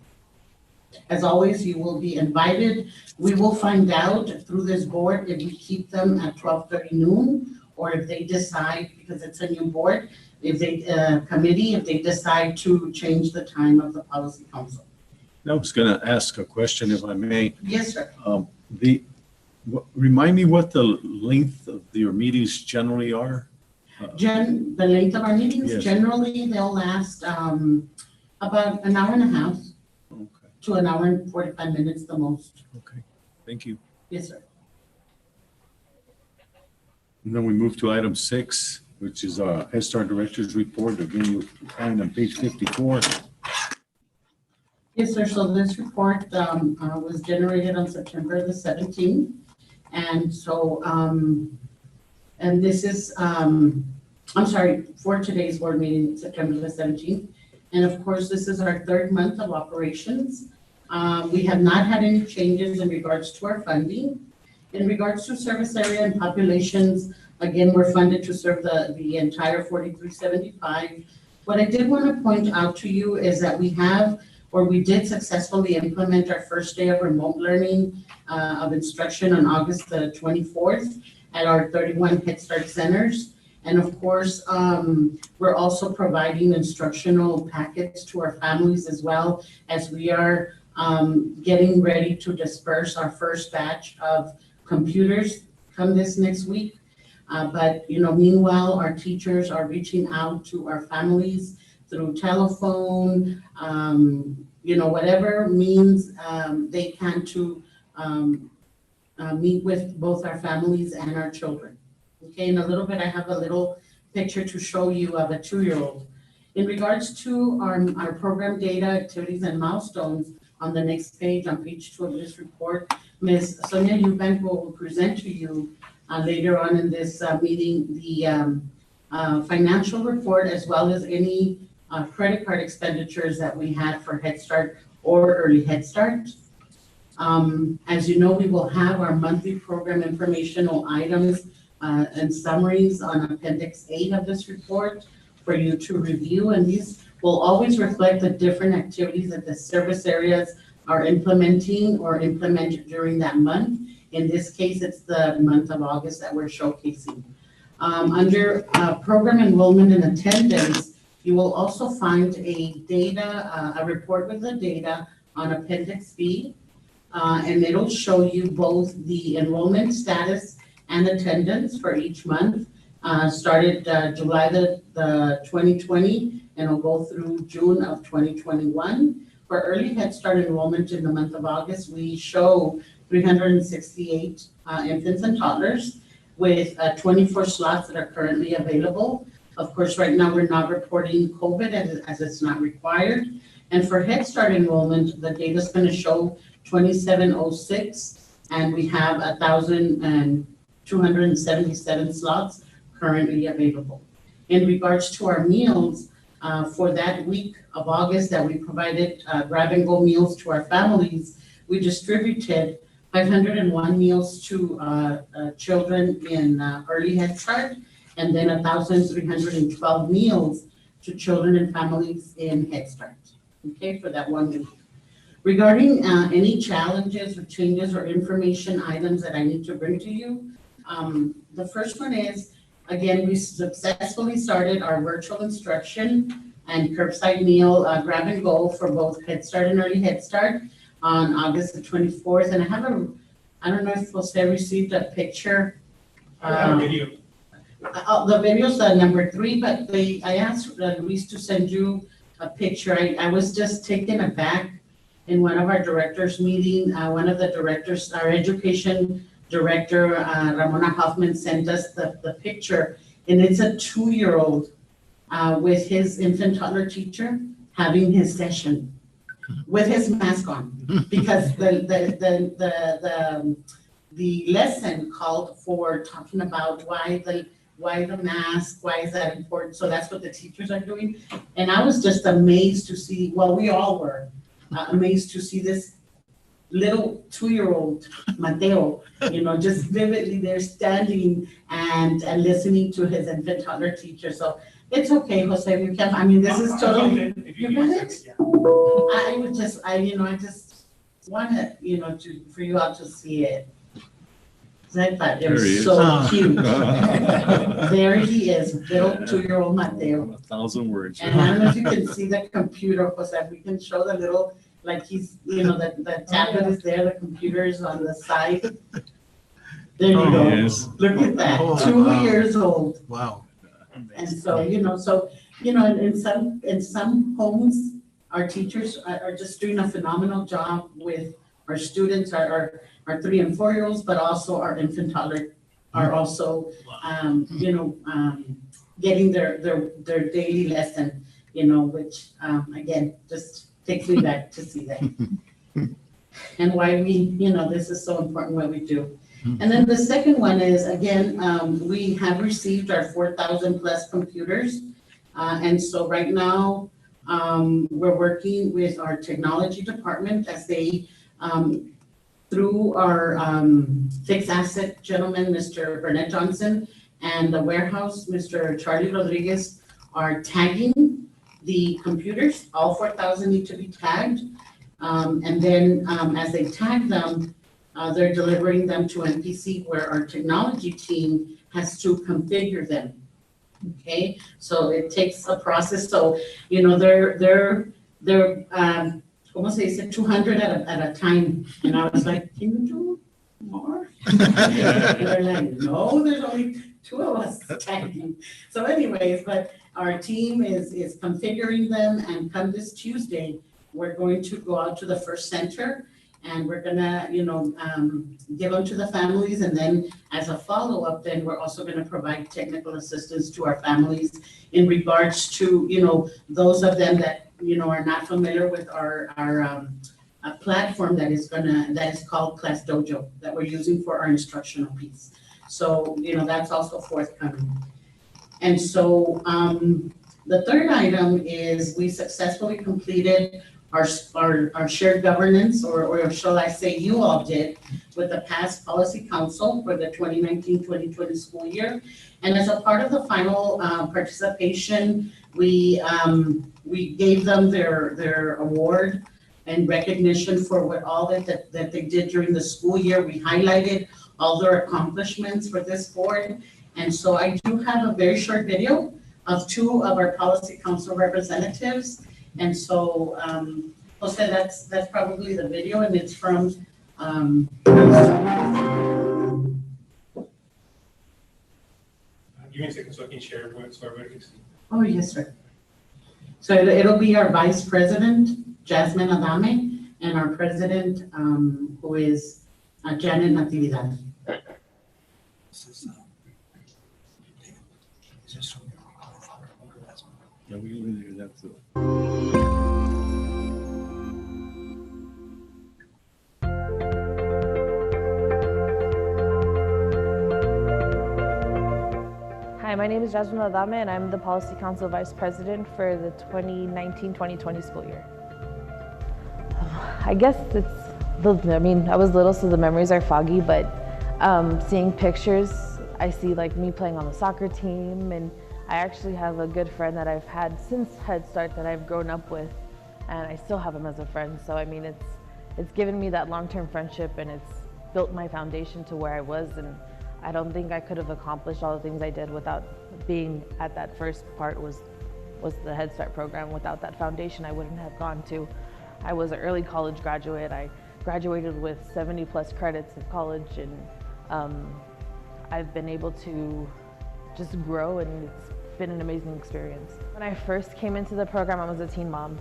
As always, you will be invited. We will find out through this board if we keep them at 12:30 noon, or if they decide, because it's a new board, if they, committee, if they decide to change the time of the policy council. I was gonna ask a question if I may. Yes, sir. Remind me what the length of your meetings generally are? The length of our meetings, Yes. generally, they'll last about an hour and a half Okay, to an hour and 45 minutes the most. okay, thank you. Yes, sir. And then we move to item 6, which is Head Start Director's Report. Again, you'll find on page 54. Yes, sir. So this report was generated on September the 17th. And so, and this is, I'm sorry, for today's board meeting, September the 17th. And of course, this is our 3rd month of operations. We have not had any changes in regards to our funding. In regards to service area and populations, again, we're funded to serve the entire 4375. What I did want to point out to you is that we have, or we did successfully implement our first day of remote learning of instruction on August the 24th at our 31 Head Start centers. And of course, we're also providing instructional packets to our families as well, as we are getting ready to disperse our first batch of computers come this next week. But, you know, meanwhile, our teachers are reaching out to our families through telephone, you know, whatever means they can to meet with both our families and our children. Okay, in a little bit, I have a little picture to show you of a 2-year-old. In regards to our program data, activities, and milestones, on the next page, on page 2 of this report, Ms. Sonia Eubank will present to you later on in this meeting the financial report, as well as any credit card expenditures that we had for Head Start or Early Head Start. As you know, we will have our monthly program informational items and summaries on Appendix 8 of this report for you to review, and these will always reflect the different activities that the service areas are implementing or implemented during that month. In this case, it's the month of August that we're showcasing. Under program enrollment and attendance, you will also find a report with the data on Appendix B, and it'll show you both the enrollment status and attendance for each month. Started July the 2020, and it'll go through June of 2021. For Early Head Start enrollment in the month of August, we show 368 infants and toddlers with 24 slots that are currently available. Of course, right now we're not reporting COVID as it's not required. And for Head Start enrollment, the data is going to show 2706, and we have 1,277 slots currently available. In regards to our meals, for that week of August that we provided grab-and-go meals to our families, we distributed 501 meals to children in Early Head Start, and then 1,312 meals to children and families in Head Start, okay, for that 1 week. Regarding any challenges or changes or information items that I need to bring to you, the first one is, again, we successfully started our virtual instruction and curbside meal grab and go for both Head Start and Early Head Start on August the 24th. And I don't know if Jose received a picture. Video. The video's number 3, but I asked Luis to send you a picture. I was just taken aback in one of our directors meeting. One of the directors, our education director, Ramona Hoffman, sent us the picture, and it's a 2-year-old with his infant toddler teacher having his session with his mask on, because the lesson called for talking about why the mask, why is that important? So that's what the teachers are doing. And I was just amazed to see, well, we all were amazed to see this little 2-year-old Mateo, just vividly there standing and listening to his infant toddler teacher. So it's okay, Jose, you can, I mean, this is totally, you got it? I would just, I just wanted, for you all to see it. 'Cause I thought it There he was is. so cute. There he is, little 2-year-old Mateo. 1,000 words. And I don't know if you can see the computer, Jose, we can show the little, like he's, the tablet is there, the computer is on the side. There you go. Yes. Look at that, Oh, 2 wow. years old. Wow. And so, in some homes, our teachers are just doing a phenomenal job with our students, our 3 and 4-year-olds, but also our infant toddler are also, getting their daily lesson, which, again, just takes me back to see that. And why this is so important what we do. And then the second one is, again, we have received our 4,000 plus computers. And so right now, we're working with our technology department as they, through our fixed asset gentleman, Mr. Burnett Johnson, and the warehouse, Mr. Charlie Rodriguez, are tagging the computers. All 4,000 need to be tagged. And then as they tag them, they're delivering them to NPC where our technology team has to configure them. Okay, so it takes a process. So, they're como se dice, 200 at a time. And I was like, can you do more? And they're like, no, there's only 2 of us tagging. So anyways, but our team is configuring them, and come this Tuesday, we're going to go out to the first center, and we're gonna, give them to the families, and then as a follow-up, then we're also gonna provide technical assistance to our families in regards to, those of them that, are not familiar with our platform that is called Class Dojo, that we're using for our instructional piece. So, that's also forthcoming. And so, the third item is we successfully completed our shared governance, or shall I say you all did, with the past policy council for the 2019-2020 school year. And as a part of the final participation, we gave them their award and recognition for all that they did during the school year. We highlighted all their accomplishments for this board. And so I do have a very short video of 2 of our policy council representatives. And so, Jose, that's probably the video, and it's from. Give me a second so I can share what, so everybody can see. Oh, yes, sir. So it'll be our vice president, Jasmine Adame, and our president, who is Janet Natividad. Yeah, we really do that too. Hi, my name is Jasmine Adame, and I'm the Policy Council Vice President for the 2019-2020 school year. I guess I was little, so the memories are foggy, but seeing pictures, I see like me playing on the soccer team, and I actually have a good friend that I've had since Head Start that I've grown up with, and I still have him as a friend. So I mean, it's given me that long-term friendship, and it's built my foundation to where I was, and I don't think I could have accomplished all the things I did without being at that first part was the Head Start program. Without that foundation, I wouldn't have gone to. I was an early college graduate. I graduated with 70 plus credits of college, and I've been able to just grow, and it's been an amazing experience. When I first came into the program, I was a teen mom.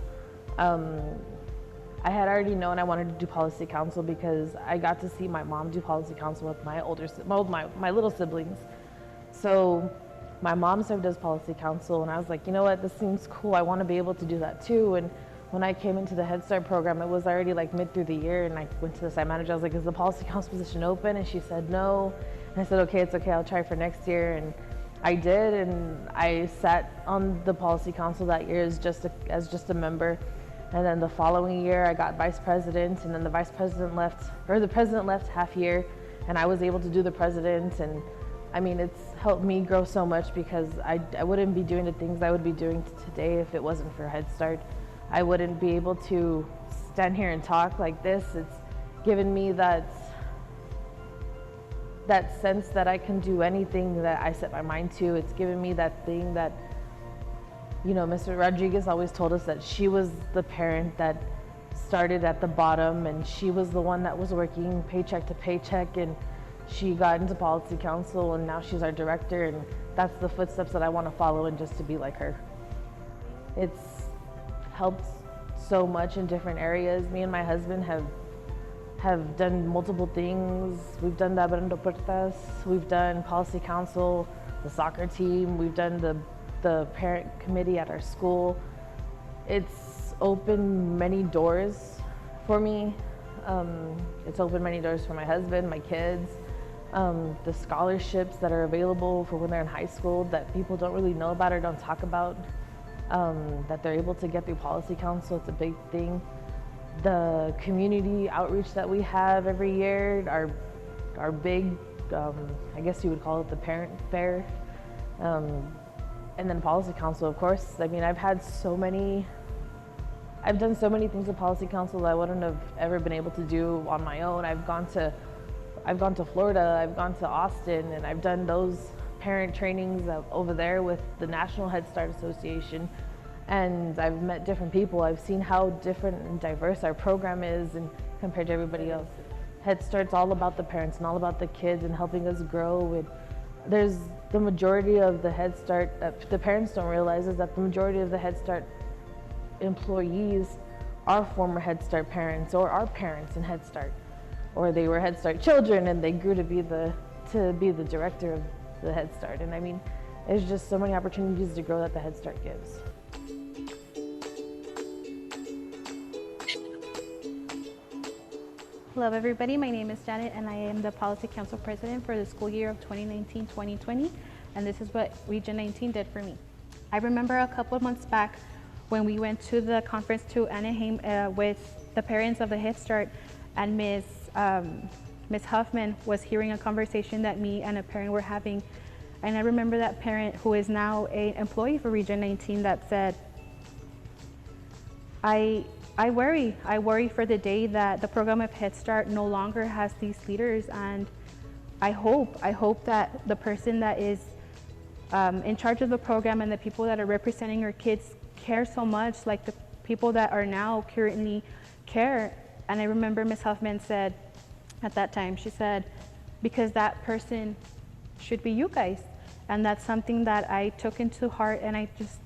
I had already known I wanted to do policy council because I got to see my mom do policy council with my little siblings. So my mom served as policy council, and I was like, you know what, this seems cool. I want to be able to do that too. And when I came into the Head Start program, it was already like mid through the year, and I went to the site manager. I was like, is the policy council position open? And she said no. And I said, okay, it's okay, I'll try for next year. And I did, and I sat on the policy council that year as just a member. And then the following year I got vice president, and then the vice president left, or the president left half year, and I was able to do the president. And I mean, it's helped me grow so much, because I wouldn't be doing the things I would be doing today if it wasn't for Head Start. I wouldn't be able to stand here and talk like this. It's given me that sense that I can do anything that I set my mind to. It's given me that thing that, you know, Mr. Rodriguez always told us, that she was the parent that started at the bottom, and she was the one that was working paycheck to paycheck, and she got into policy council, and now she's our director, and that's the footsteps that I want to follow, and just to be like her. It's helped so much in different areas. Me and my husband have done multiple things. We've done the Abriendo Puertas, we've done policy council, the soccer team, we've done the parent committee at our school. It's opened many doors for me. It's opened many doors for my husband, my kids, the scholarships that are available for when they're in high school that people don't really know about or don't talk about, that they're able to get through policy council. It's a big thing. The community outreach that we have every year, our big, I guess you would call it the parent fair. And then policy council, of course. I mean, I've done so many things with policy council that I wouldn't have ever been able to do on my own. I've gone to Florida, I've gone to Austin, and I've done those parent trainings over there with the National Head Start Association. And I've met different people. I've seen how different and diverse our program is and compared to everybody else. Head Start's all about the parents and all about the kids and helping us grow. And there's the majority of the Head Start, the parents don't realize, is that the majority of the Head Start employees are former Head Start parents or are parents in Head Start, or they were Head Start children and they grew to be the director of the Head Start. And I mean, there's just so many opportunities to grow that the Head Start gives. Hello everybody, my name is Janet and I am the Policy Council President for the school year of 2019-2020, and this is what Region 19 did for me. I remember a couple of months back when we went to the conference to Anaheim with the parents of the Head Start, and Ms. Huffman was hearing a conversation that me and a parent were having, and I remember that parent, who is now an employee for Region 19, that said, I worry for the day that the program of Head Start no longer has these leaders, and I hope that the person that is in charge of the program and the people that are representing our kids care so much like the people that are now currently care. And I remember Ms. Huffman said at that time, she said, because that person should be you guys. And that's something that I took into heart, and I just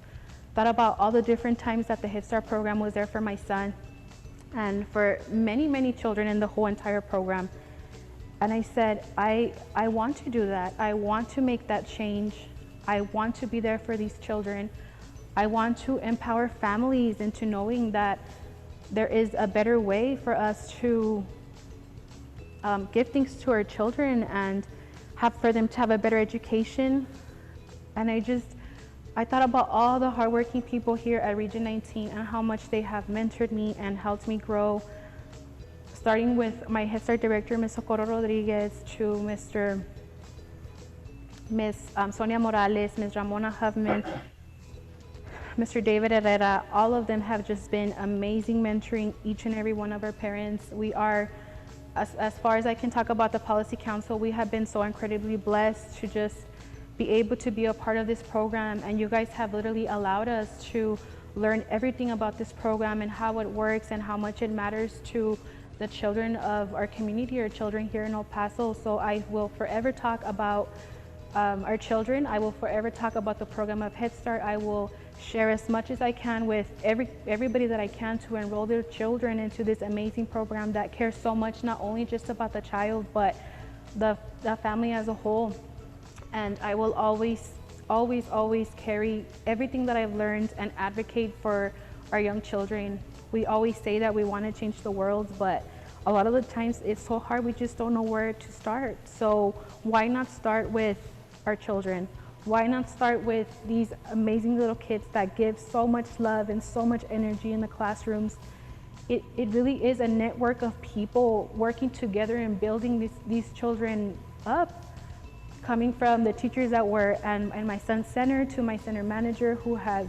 thought about all the different times that the Head Start program was there for my son and for many, many children in the whole entire program. And I said, I want to do that. I want to make that change. I want to be there for these children. I want to empower families into knowing that there is a better way for us to give things to our children and for them to have a better education. And I thought about all the hardworking people here at Region 19 and how much they have mentored me and helped me grow, starting with my Head Start director, Ms. Socorro Rodriguez, to Ms. Sonia Morales, Ms. Ramona Huffman, Mr. David Herrera. All of them have just been amazing mentoring each and every one of our parents. We are, as far as I can talk about the Policy Council, we have been so incredibly blessed to just be able to be a part of this program, and you guys have literally allowed us to learn everything about this program and how it works and how much it matters to the children of our community, or children here in El Paso. So I will forever talk about our children. I will forever talk about the program of Head Start. I will share as much as I can with everybody that I can to enroll their children into this amazing program that cares so much, not only just about the child, but the family as a whole. And I will always, always, always carry everything that I've learned and advocate for our young children. We always say that we want to change the world, but a lot of the times it's so hard, we just don't know where to start. So why not start with our children? Why not start with these amazing little kids that give so much love and so much energy in the classrooms? It really is a network of people working together and building these children up, coming from the teachers that were and my son's center to my center manager, who has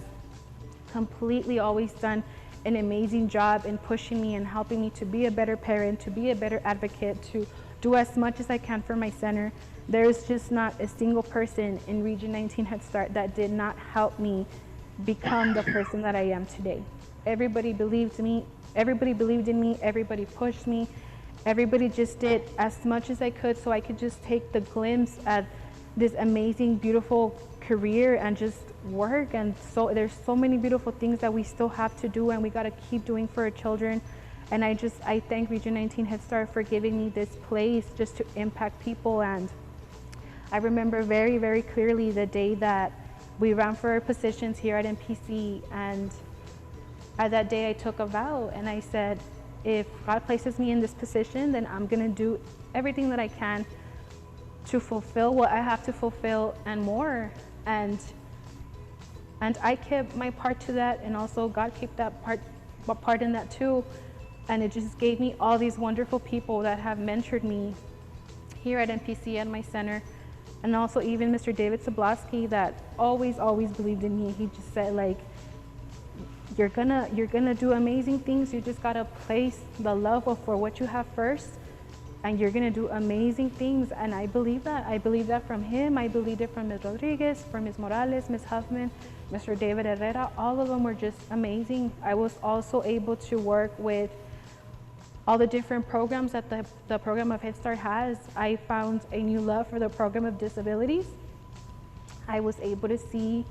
completely always done an amazing job in pushing me and helping me to be a better parent, to be a better advocate, to do as much as I can for my center. There's just not a single person in Region 19 Head Start that did not help me become the person that I am today. Everybody believed in me, everybody pushed me, everybody just did as much as I could so I could just take the glimpse at this amazing, beautiful career and just work. And so there's so many beautiful things that we still have to do and we got to keep doing for our children. And I thank Region 19 Head Start for giving me this place just to impact people. And I remember very, very clearly the day that we ran for our positions here at MPC, and at that day I took a vow and I said, if God places me in this position, then I'm gonna do everything that I can to fulfill what I have to fulfill and more. And I kept my part to that, and also God kept that part in that too. And it just gave me all these wonderful people that have mentored me here at MPC and my center. And also even Mr. David Zablosky that always believed in me. He just said, like, you're gonna do amazing things. You just gotta place the love for what you have first, and you're gonna do amazing things. And I believe that. I believe that from him. I believed it from Ms. Rodriguez, from Ms. Morales, Ms. Huffman, Mr. David Herrera. All of them were just amazing. I was also able to work with all the different programs that the program of Head Start has. I found a new love for the program of disabilities. I was able to see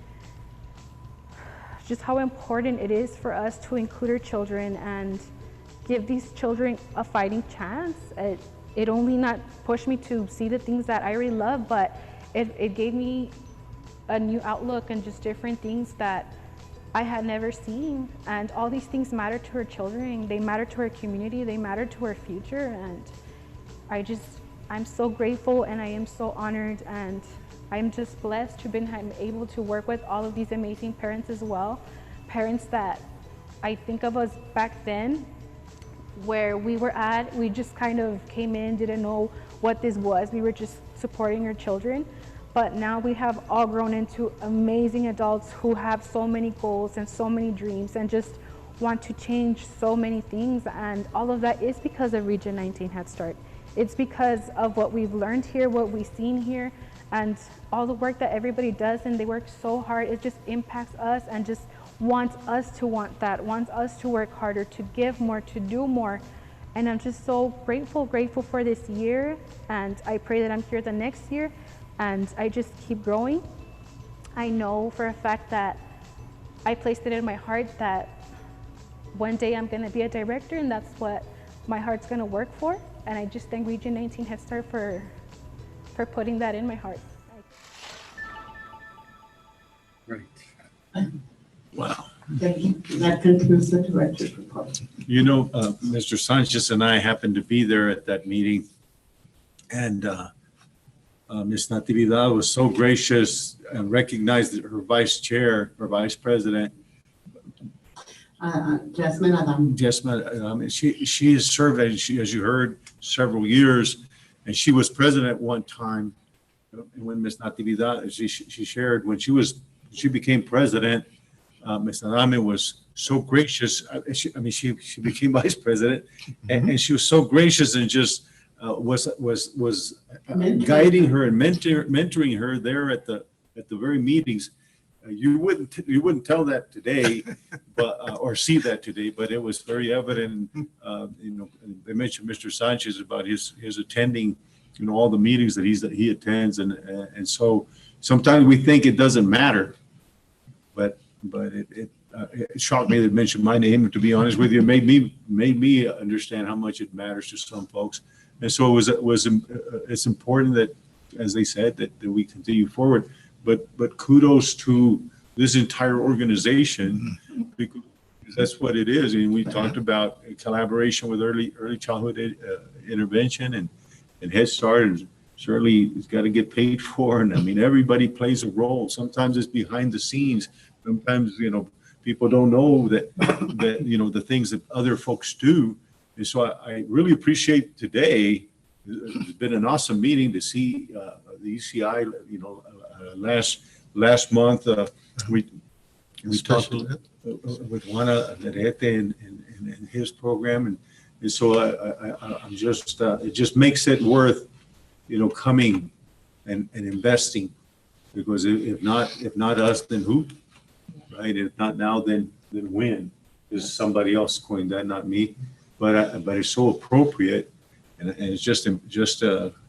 just how important it is for us to include our children and give these children a fighting chance. It only not pushed me to see the things that I already love, but it gave me a new outlook and just different things that I had never seen. And all these things matter to our children. They matter to our community. They matter to our future. And I'm so grateful and I am so honored, and I'm just blessed to be able to work with all of these amazing parents as well. Parents that I think of us back then, where we were at, we just kind of came in, didn't know what this was. We were just supporting our children. But now we have all grown into amazing adults who have so many goals and so many dreams and just want to change so many things. And all of that is because of Region 19 Head Start. It's because of what we've learned here, what we've seen here, and all the work that everybody does, and they work so hard. It just impacts us and just wants us to want that, wants us to work harder, to give more, to do more. And I'm just so grateful for this year. And I pray that I'm here the next year and I just keep growing. I know for a fact that I placed it in my heart that one day I'm gonna be a director, and that's what my heart's gonna work for. And I just thank Region 19 Head Start for putting that in my heart. Right. Wow. That concludes the director's report. You know, Mr. Sanchez and I happened to be there at that meeting, and Ms. Natividad was so gracious and recognized her vice chair, or vice president, Jasmine Adam. Jasmine, she has served, as you heard, several years, and she was president at one time. And when Ms. Natividad, she shared, when she became president, Ms. Adame was so gracious. She became vice president, and she was so gracious and just was guiding her and mentoring her there at the very meetings. You wouldn't tell that today, but or see that today, but it was very evident. They mentioned Mr. Sanchez about his attending, all the meetings that he attends, and so sometimes we think it doesn't matter, but it shocked me that it mentioned my name. To be honest with you, it made me understand how much it matters to some folks, and so it's important that, as they said, that we continue forward. But kudos to this entire organization, because that's what it is. And we talked about collaboration with early childhood intervention and Head Start, and certainly it's got to get paid for. And I mean, everybody plays a role. Sometimes it's behind the scenes. Sometimes, people don't know that, the things that other folks do. And so I really appreciate today. It's been an awesome meeting to see the ECI, last month, we talked with Juana Nerete and his program. And so I'm just, it just makes it worth, coming and investing, because if not us, then who, right? If not now, then when? Is somebody else going that, not me? But it's so appropriate, and it's just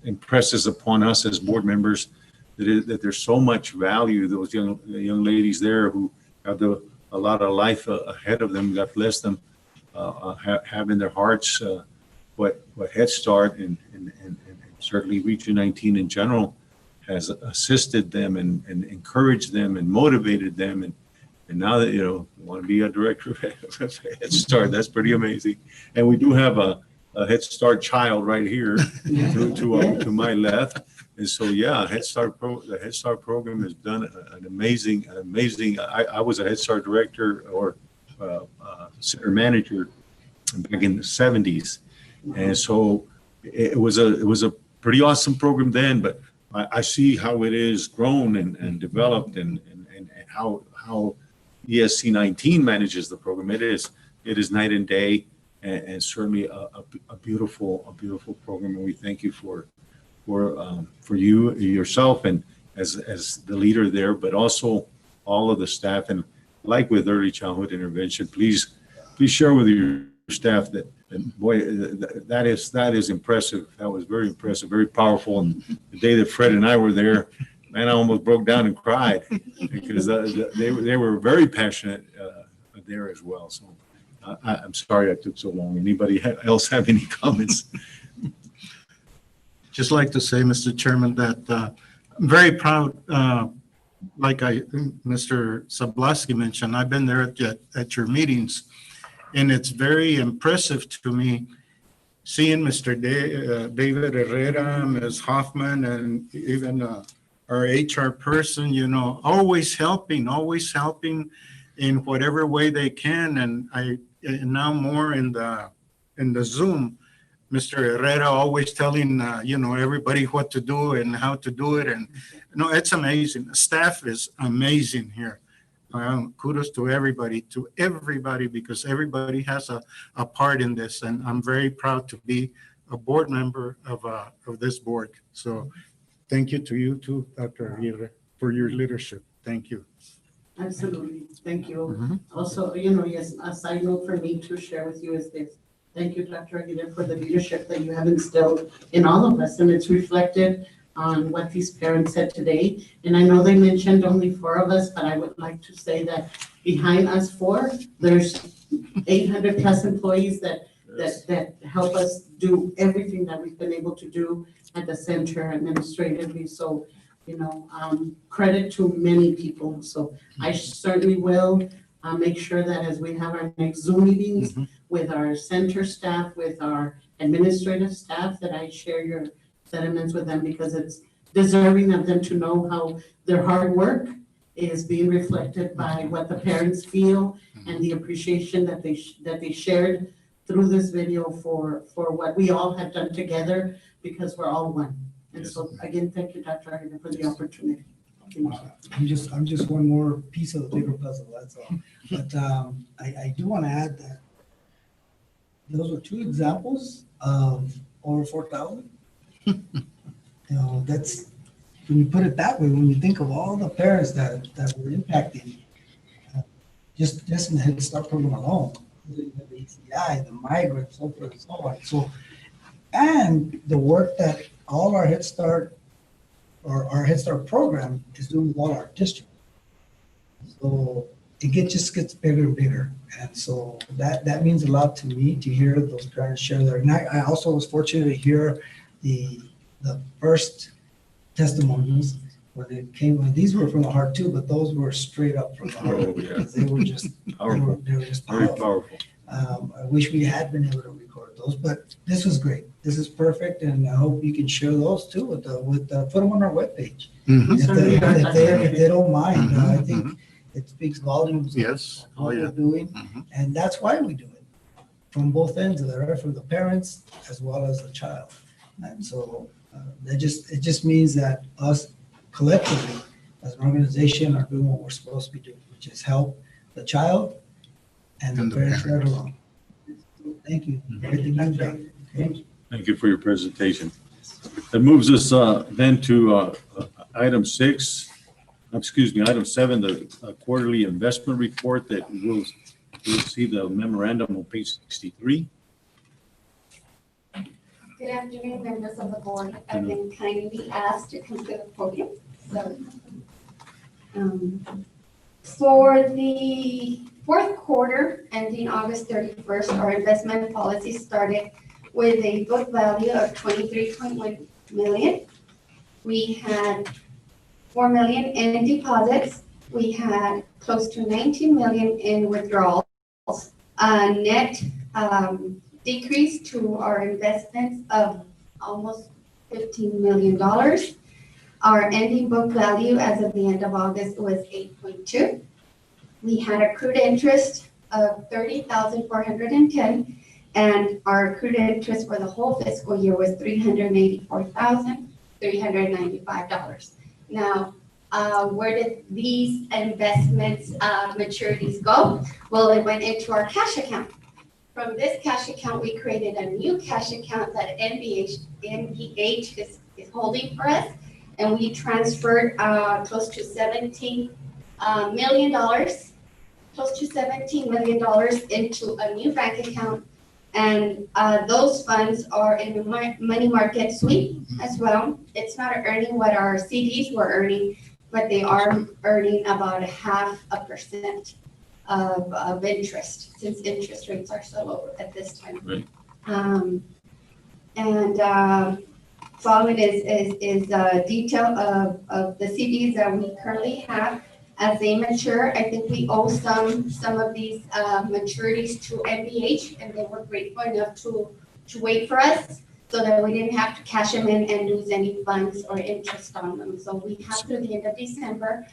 impresses upon us as board members that there's so much value. Those young ladies there who have a lot of life ahead of them. God bless them, have in their hearts what Head Start and certainly Region 19 in general has assisted them and encouraged them and motivated them. And now that, want to be a director of Head Start, that's pretty amazing. And we do have a Head Start child right here to my left. And so, yeah, the Head Start program has done an amazing. I was a Head Start director or center manager back in the 70s. And so it was a pretty awesome program then, but I see how it is grown and developed and how ESC 19 manages the program. It is night and day, and certainly a beautiful program. And we thank you for you yourself and as the leader there, but also all of the staff. And like with early childhood intervention, please share with your staff that boy, that is impressive. That was very impressive, very powerful. And the day that Fred and I were there, man, I almost broke down and cried because they were very passionate there as well. So I'm sorry I took so long. Anybody else have any comments? Just like to say, Mr. Chairman, that I'm very proud, like Mr. Sablaski mentioned, I've been there at your meetings, and it's very impressive to me seeing Mr. David Herrera, Ms. Hoffman, and even our HR person, always helping in whatever way they can. And now more in the Zoom, Mr. Herrera always telling, everybody what to do and how to do it. And, it's amazing. The staff is amazing here. Kudos to everybody, because everybody has a part in this. And I'm very proud to be a board member of this board. So thank you to you too, Dr. Aguirre, for your leadership. Thank you. Absolutely. Thank you. Also, yes, a side note for me to share with you is this. Thank you, Dr. Aguirre, for the leadership that you have instilled in all of us. And it's reflected on what these parents said today. And I know they mentioned only 4 of us, but I would like to say that behind us 4, there's 800 plus employees that help us do everything that we've been able to do at the center administratively. So, credit to many people. So I certainly will make sure that as we have our next Zoom meetings with our center staff, with our administrative staff, that I share your sentiments with them, because it's deserving of them to know how their hard work is being reflected by what the parents feel and the appreciation that they shared through this video for what we all have done together, because we're all one. And so again, thank you, Dr. Aguirre, for the opportunity. I'm just one more piece of the bigger puzzle, that's all. But I do want to add that those were 2 examples of over 4,000. That's, when you put it that way, when you think of all the parents that were impacted, just in the Head Start program alone, the ECI, the migrants, so forth and so on. So, and the work that all our Head Start or our Head Start program is doing with all our districts. So it just gets bigger and bigger. And so that means a lot to me to hear those parents share their. And I also was fortunate to hear the first testimonies when it came. And these were from the heart too, but those were straight up from the heart. Oh, yeah. They were just powerful. They were just Very powerful. powerful. I wish we had been able to record those, but this was great. This is perfect, and I hope you can share those too put them on our webpage. Mhm. If they don't mind, I Mhm, think it speaks volumes. Yes. Of what Oh, yeah. we're doing, Mhm. and that's why we do it, from both ends of it, right? From the parents as well as the child. And so it just means that us collectively, as an organization, are doing what we're supposed to be doing, which is help the child and the parents right along. Thank you. Everything you've done. Okay? Thank you for your presentation. That moves us then to item 7, the quarterly investment report that we'll see the memorandum on page 63. Good afternoon, members of the board. I've been kindly asked to come to the podium. So, for the fourth quarter ending August 31st, our investment policy started with a book value of 23.1 million. We had 4 million in deposits. We had close to 19 million in withdrawals. Net decrease to our investments of almost $15 million. Our ending book value as of the end of August was 8.2. We had accrued interest of 30,410, and our accrued interest for the whole fiscal year was $384,395. Now, where did these investments maturities go? Well, it went into our cash account. From this cash account, we created a new cash account that NBH is holding for us, and we transferred close to $17 million into a new bank account, and those funds are in the money market sweep as well. It's not earning what our CDs were earning, but they are earning about 0.5% of interest, since interest rates are so low at this time. Right. Following is a detail of the CDs that we currently have as they mature. I think we owe some of these maturities to NBH, and they were grateful enough to wait for us so that we didn't have to cash them in and lose any funds or interest on them. So we have through the end of December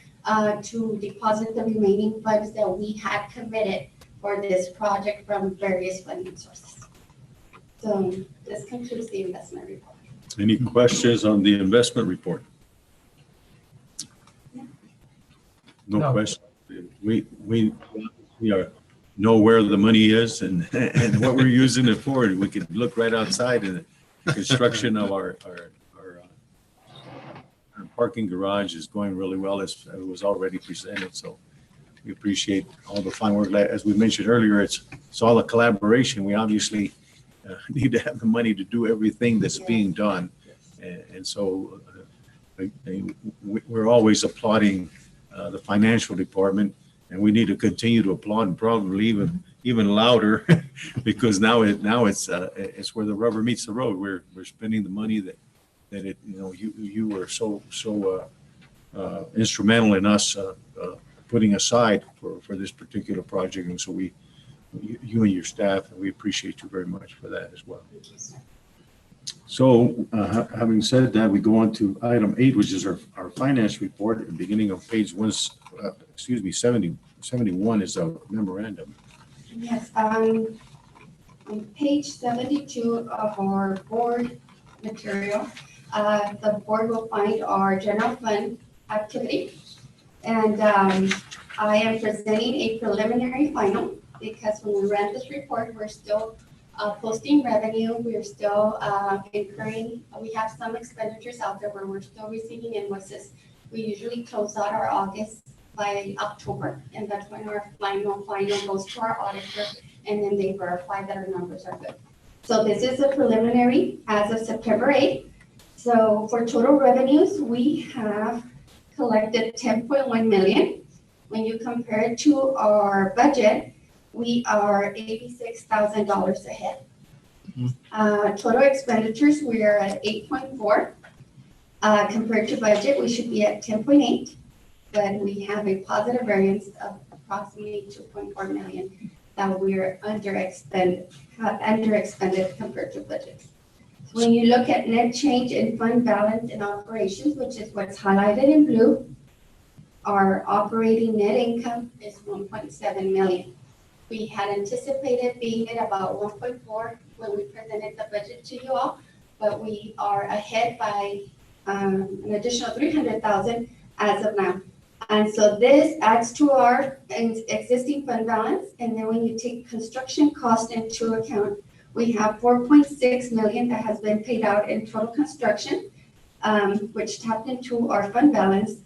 to deposit the remaining funds that we had committed for this project from various funding sources. So this concludes the investment report. Any questions on the investment report? No question. We know where the money is and what we're using it for. We can look right outside in the construction of our parking garage is going really well, as it was already presented. So we appreciate all the fine work. As we mentioned earlier, it's all a collaboration. We obviously need to have the money to do everything that's being done. And so we're always applauding the financial department, and we need to continue to applaud, and probably even louder because now it's where the rubber meets the road. We're spending the money that you were so instrumental in us putting aside for this particular project. And so you and your staff, and we appreciate you very much for that as well. So having said that, we go on to item 8, which is our finance report. At the beginning of page 71 is a memorandum. Yes, on page 72 of our board material, the board will find our general fund activity. And I am presenting a preliminary final because when we ran this report, we're still posting revenue. We're still incurring. We have some expenditures out there where we're still receiving invoices. We usually close out our August by October, and that's when our final goes to our auditor, and then they verify that our numbers are good. So this is a preliminary as of September 8th. So for total revenues, we have collected 10.1 million. When you compare it to our budget, we are $86,000 ahead. Total expenditures, we are at 8.4. Compared to budget, we should be at 10.8, but we have a positive variance of approximately 2.4 million. that we're underexpended compared to budget. When you look at net change in fund balance and operations, which is what's highlighted in blue, our operating net income is 1.7 million. We had anticipated being at about 1.4 when we presented the budget to you all, but we are ahead by an additional 300,000 as of now. And so this adds to our existing fund balance. And then when you take construction cost into account, we have 4.6 million that has been paid out in total construction, which tapped into our fund balance,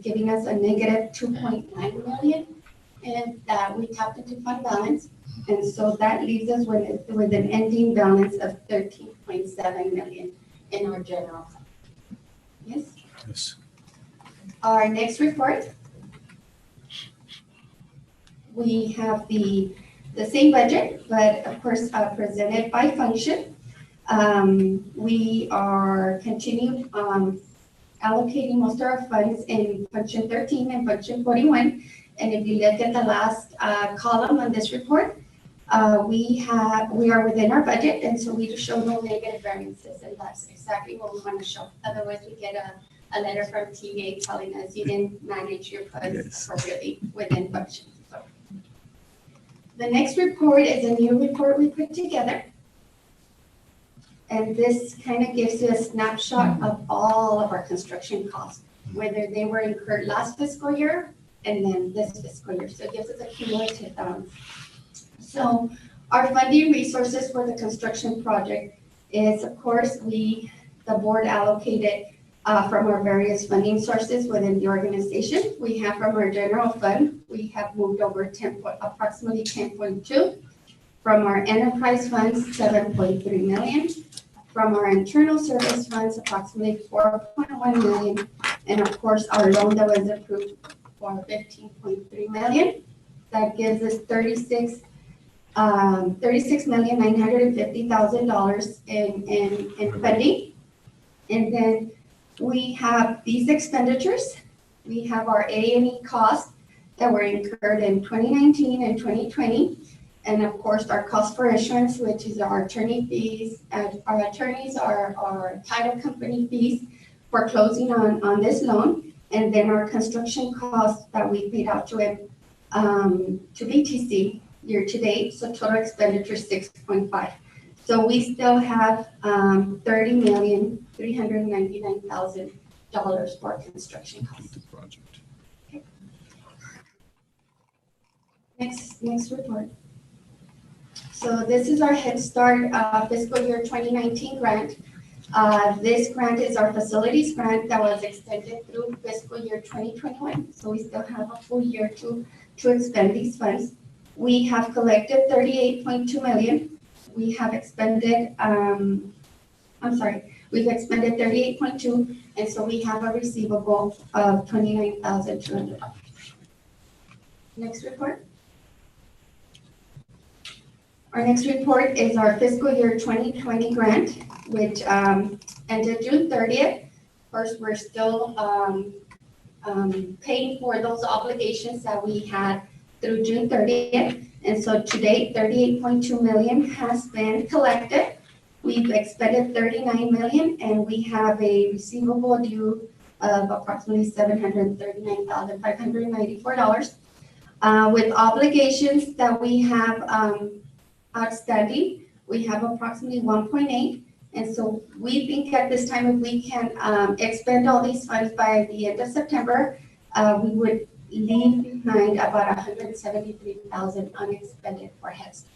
giving us a negative 2.9 million. And we tapped into fund balance. And so that leaves us with an ending balance of 13.7 million in our general fund. Yes? Yes. Our next report, we have the same budget, but of course presented by function. We are continuing allocating most of our funds in function 13 and function 41. And if you look at the last column on this report, we are within our budget, and so we show no negative variances, and that's exactly what we want to show. Otherwise, we get a letter from TA telling us you didn't manage your funds appropriately within budget. So the next report is a new report we put together. And this kind of gives you a snapshot of all of our construction costs, whether they were incurred last fiscal year and then this fiscal year. So it gives us a cumulative balance. So our funding resources for the construction project is, of course, the board allocated from our various funding sources within the organization. We have from our general fund, we have moved over approximately 10.2. From our enterprise funds, 7.3 million. From our internal service funds, approximately 4.1 million. And of course, our loan that was approved for 15.3 million. That gives us $36,950,000 in funding. And then we have these expenditures. We have our A&E costs that were incurred in 2019 and 2020. And of course, our cost for insurance, which is our attorney fees, our attorneys, our title company fees for closing on this loan. And then our construction costs that we paid out to him, to BTC year to date. So total expenditure 6.5. So we still have $30,399,000 for construction costs. Okay. Next report. So this is our Head Start fiscal year 2019 grant. This grant is our facilities grant that was extended through fiscal year 2021. So we still have a full year to expend these funds. We have collected 38.2 million. We have expended, we've expended 38.2, and so we have a receivable of $29,200. Next report. Our next report is our fiscal year 2020 grant, which ended June 30th. Of course, we're still paying for those obligations that we had through June 30th. And so to date, 38.2 million has been collected. We've expended 39 million, and we have a receivable due of approximately $739,594. With obligations that we have outstanding, we have approximately 1.8. And so we think at this time, if we can expend all these funds by the end of September, we would leave behind about 173,000 unexpended for Head Start.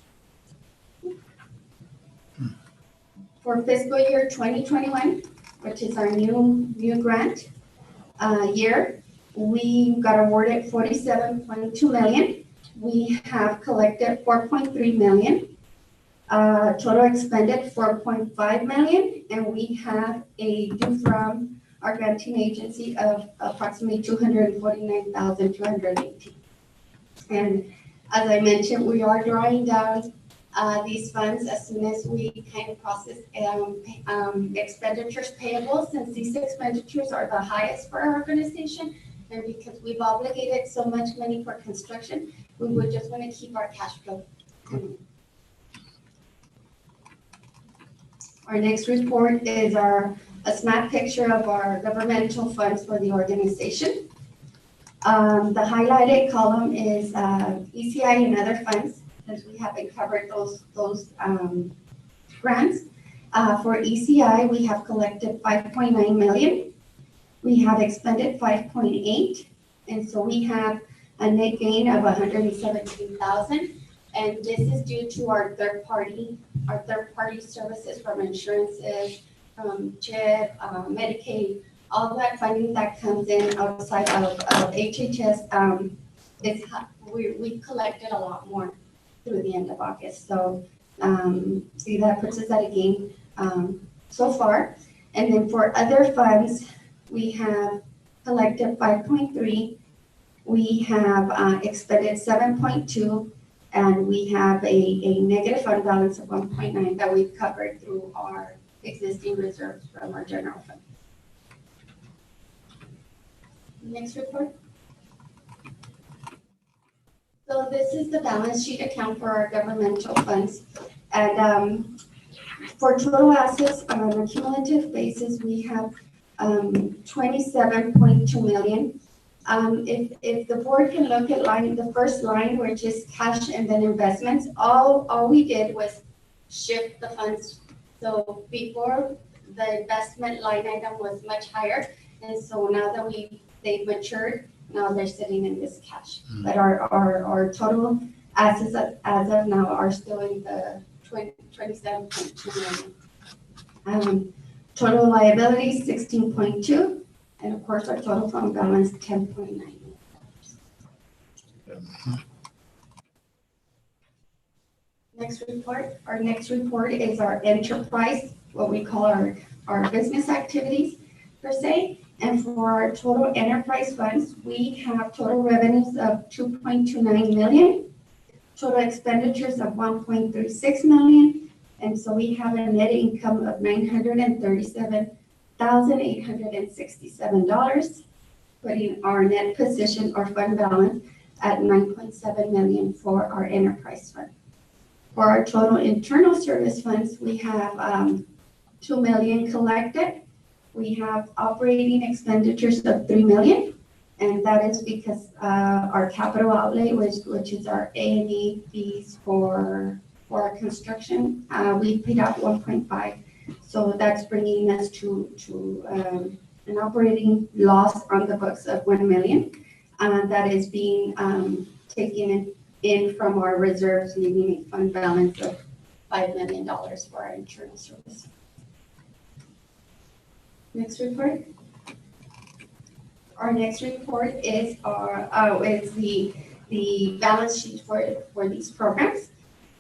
For fiscal year 2021, which is our new grant year, we got awarded 47.2 million. We have collected 4.3 million. Total expended 4.5 million, and we have a due from our granting agency of approximately 249,218. And as I mentioned, we are drawing down these funds as soon as we kind of process expenditures payable, since these expenditures are the highest for our organization, And because we've obligated so much money for construction, we would just want to keep our cash flow coming. Our next report is a snap picture of our governmental funds for the organization. The highlighted column is ECI and other funds, since we haven't covered those grants. For ECI, we have collected 5.9 million. We have expended 5.8, and so we have a net gain of 117,000. And this is due to our third party services from insurances, from CHIP, Medicaid, all that funding that comes in outside of HHS. We collected a lot more through the end of August. So see, that puts us at a gain so far. And then for other funds, we have collected 5.3. We have expended 7.2. And we have a negative fund balance of 1.9 that we've covered through our existing reserves from our general fund. Next report. So this is the balance sheet account for our governmental funds. And for total assets on a cumulative basis, we have 27.2 million. If the board can look at the first line, which is cash and then investments, all we did was shift the funds. So before, the investment line item was much higher, and so now that they've matured, now they're sitting in this cash. But our total assets as of now are still in the 27.2 million. Total liabilities 16.2. And of course, our total fund balance, 10.9 million. Next report. Our next report is our enterprise, what we call our business activities per se. And for our total enterprise funds, we have total revenues of 2.29 million, total expenditures of 1.36 million. And so we have a net income of $937,867, putting our net position or fund balance at 9.7 million for our enterprise fund. For our total internal service funds, we have 2 million collected. We have operating expenditures of 3 million, and that is because our capital outlay, which is our A&E fees for our construction, we paid out 1.5. So that's bringing us to an operating loss on the books of 1 million. That is being taken in from our reserves, leaving a fund balance of $5 million for our internal service. Next report. Our next report is the balance sheet for these programs.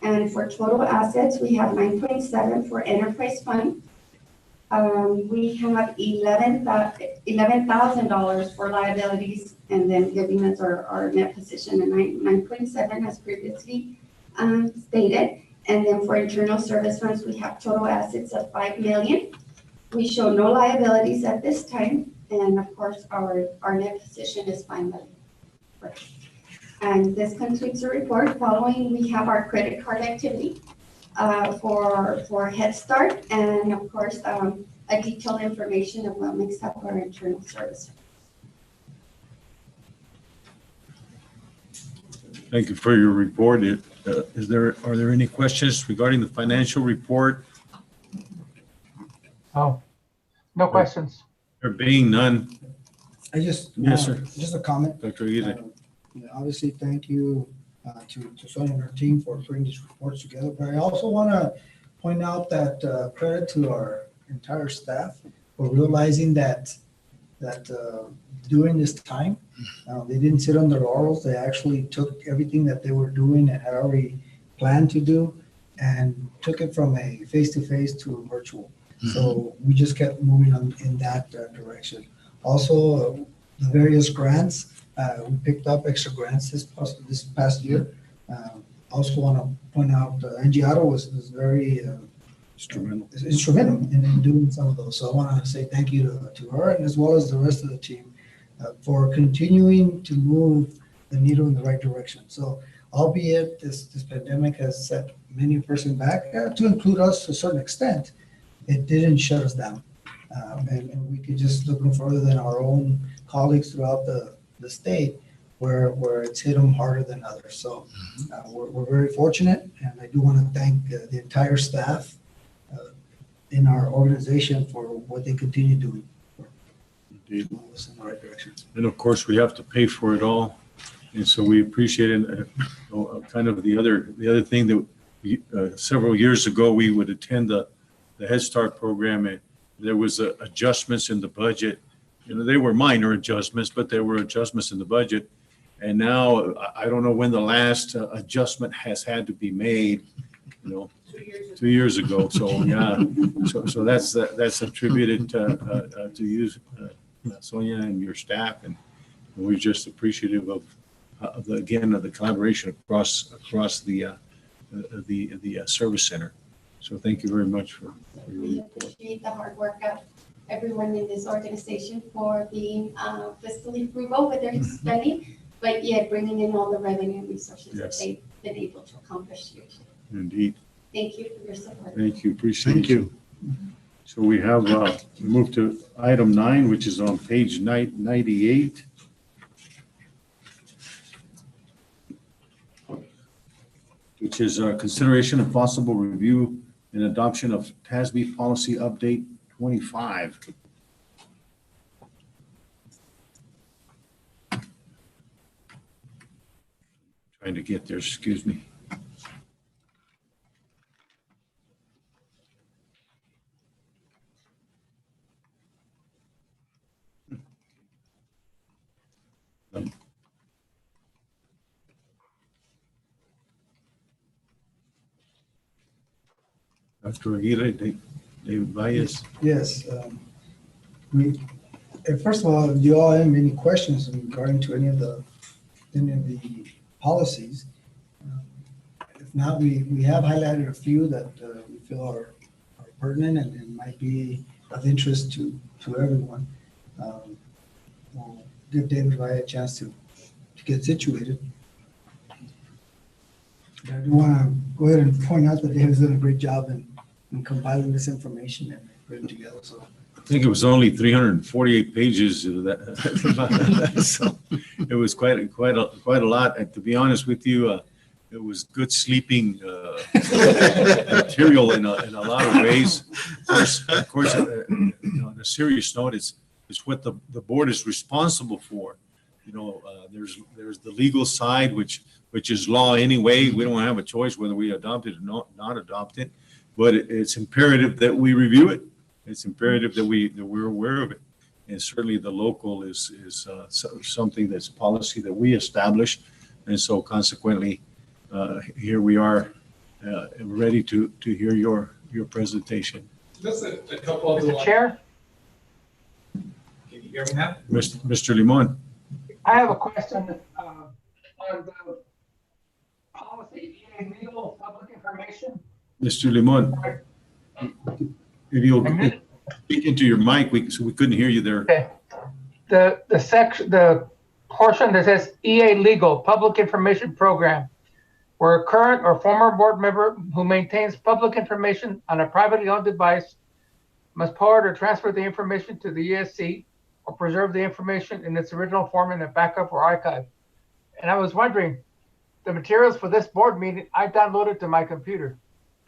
And for total assets, we have 9.7 for enterprise fund. We have $11,000 for liabilities, and then giving us our net position of 9.7 as previously stated. And then for internal service funds, we have total assets of 5 million. We show no liabilities at this time, and of course, our net position is 5 million. And this concludes the report. Following, we have our credit card activity for Head Start, and of course, a detailed information of what makes up our internal service. Thank you for your report. Are there any questions regarding the financial report? Oh, no questions. There being none. Yes, sir. Just a comment. Dr. Aguirre. Obviously, thank you to Sonia and her team for putting these reports together. But I also want to point out that credit to our entire staff for realizing that during this time, they didn't sit on their laurels. They actually took everything that they were doing and had already planned to do and took it from a face-to-face to a virtual. So we just kept moving on in that direction. Also, the various grants, we picked up extra grants this past year. Also want to point out Angie Otto was very instrumental in doing some of those. So I want to say thank you to her, and as well as the rest of the team for continuing to move the needle in the right direction. So albeit this pandemic has set many a person back, to include us to a certain extent, it didn't shut us down. And we could just look no further than our own colleagues throughout the state where it's hit them harder than others. So we're very fortunate, and I do want to thank the entire staff in our organization for what they continue doing. Indeed. Move us in the right direction. And of course, we have to pay for it all. And so we appreciate it. Kind of the other thing that several years ago, we would attend the Head Start program, and there was adjustments in the budget. You know, they were minor adjustments, but there were adjustments in the budget. And now I don't know when the last adjustment has had to be made, you know, 2 years ago. So yeah, so that's attributed to you, Sonia, and your staff, and we're just appreciative of the collaboration across the service center. So thank you very much for your We report. appreciate the hard work of everyone in this organization for being fiscally frugal with their spending, but yet bringing in all the revenue and resources that Yes. they've been able to accomplish here. Indeed. Thank you for your support. Thank you. Appreciate Thank you. So we have moved to item 9, which is on page 98. Which is consideration of possible review and adoption of TASB policy update 25. Trying to get there, excuse me. Dr. Aguirre, David Valles. Yes. First of all, do you all have any questions regarding to any of the policies? If not, we have highlighted a few that we feel are pertinent and might be of interest to everyone. We'll give David Valle a chance to get situated. But I do want to go ahead and point out that David's done a great job in compiling this information and putting it together. So I think it was only 348 pages of that. So it was quite a lot. And to be honest with you, it was good sleeping material in a lot of ways. Of course, on a serious note, it's what the board is responsible for. You know, there's the legal side, which is law anyway. We don't have a choice whether we adopt it or not adopt it. But it's imperative that we review it. It's imperative that we're aware of it. And certainly the local is something that's policy that we established. And so consequently, here we are ready to hear your presentation. Just a couple of Mr. Chair, Can you hear me now? Mr. Limon. I have a question on the policy, legal public information. Mr. Limon, if you'll speak into your mic, so we couldn't hear you there. Okay. The portion that says EA Legal Public Information Program, where a current or former board member who maintains public information on a privately owned device must forward or transfer the information to the ESC or preserve the information in its original form in a backup or archive. And I was wondering, the materials for this board meeting, I downloaded to my computer.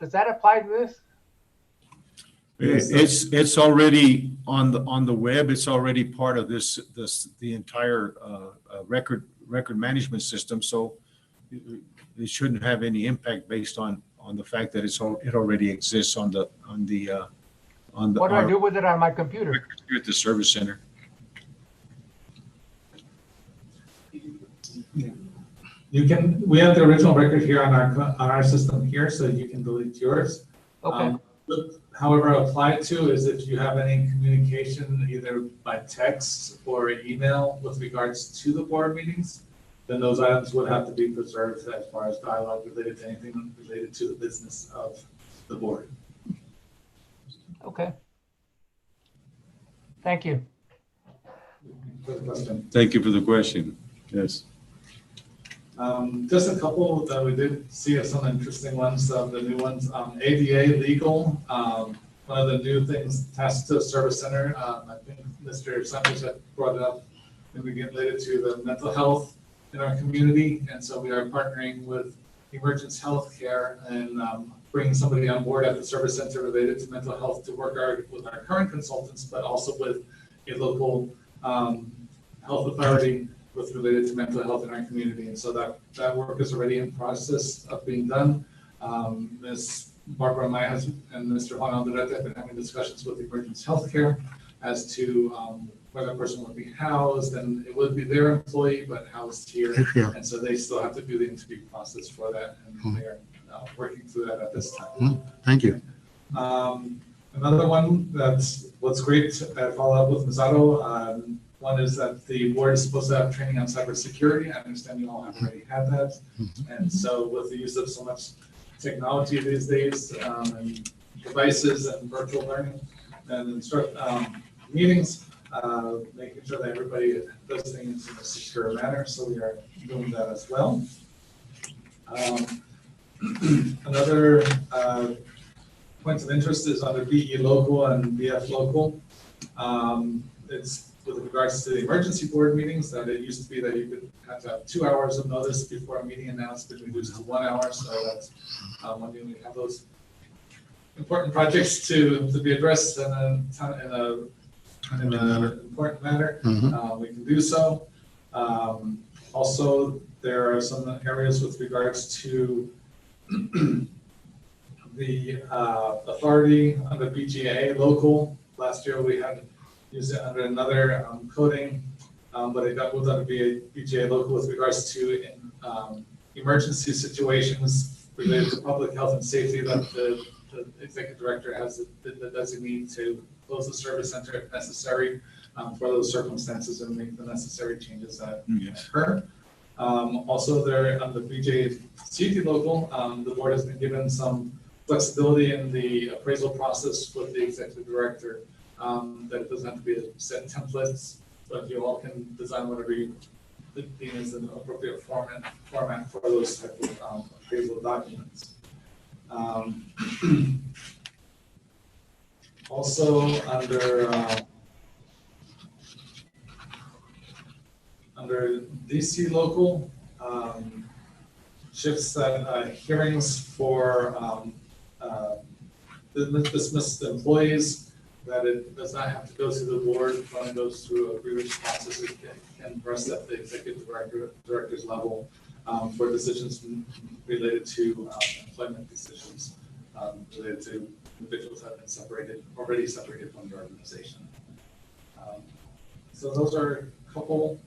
Does that apply to this? It's already on the web. It's already part of the entire record management system. So it shouldn't have any impact based on the fact that it already exists on the What do I do with it on my computer? Here at the service center. We have the original record here on our system here, so you can delete yours. Okay. However, applied to is if you have any communication either by text or email with regards to the board meetings, then those items would have to be preserved as far as dialogue related to anything related to the business of the board. Okay. Thank you. for the question. Thank you for the question. Yes. Just a couple that we did see of some interesting ones, the new ones. ADA legal, one of the new things tasked to service center. I think Mr. Sanchez had brought it up and we get related to the mental health in our community. And so we are partnering with Emergence Healthcare and bringing somebody on board at the service center related to mental health to work with our current consultants, but also with a local health authority with related to mental health in our community. And so that work is already in process of being done. Ms. Barbara Maya and Mr. Juan Alderete have been having discussions with Emergence Healthcare as to where that person would be housed, and it would be their employee, but housed here. Yeah. And so they still have to do the interview process for that, and they are working through that at this time. Thank you. Another one that's what's great, I follow up with Masato. One is that the board is supposed to have training on cybersecurity. I understand you all have already had that. And so with the use of so much technology these days, and devices and virtual learning and instruct meetings, making sure that everybody does things in a secure manner. So we are doing that as well. Another point of interest is under BE local and BF local. It's with regards to the emergency board meetings that it used to be that you could have to have 2 hours of notice before a meeting announced, been reduced to 1 hour. So that's when we have those important projects to be addressed in an important manner. We can do so. Also, there are some areas with regards to the authority under BGA local. Last year we had used it under another coding, but it got moved under BGA local with regards to emergency situations related to public health and safety that the executive director has the designee to close the service center if necessary for those circumstances and make the necessary changes that occur. Also, there on the BJCT local, the board has been given some flexibility in the appraisal process with the executive director, that it doesn't have to be a set templates, but you all can design whatever you deem as an appropriate format for those type of appraisal documents. Also under DC local, shifts that hearings for dismissed employees, that it does not have to go through the board when it goes through a grievance process. It can rest at the executive director's level for decisions related to employment decisions related to individuals that have been already separated from the organization. So those are a couple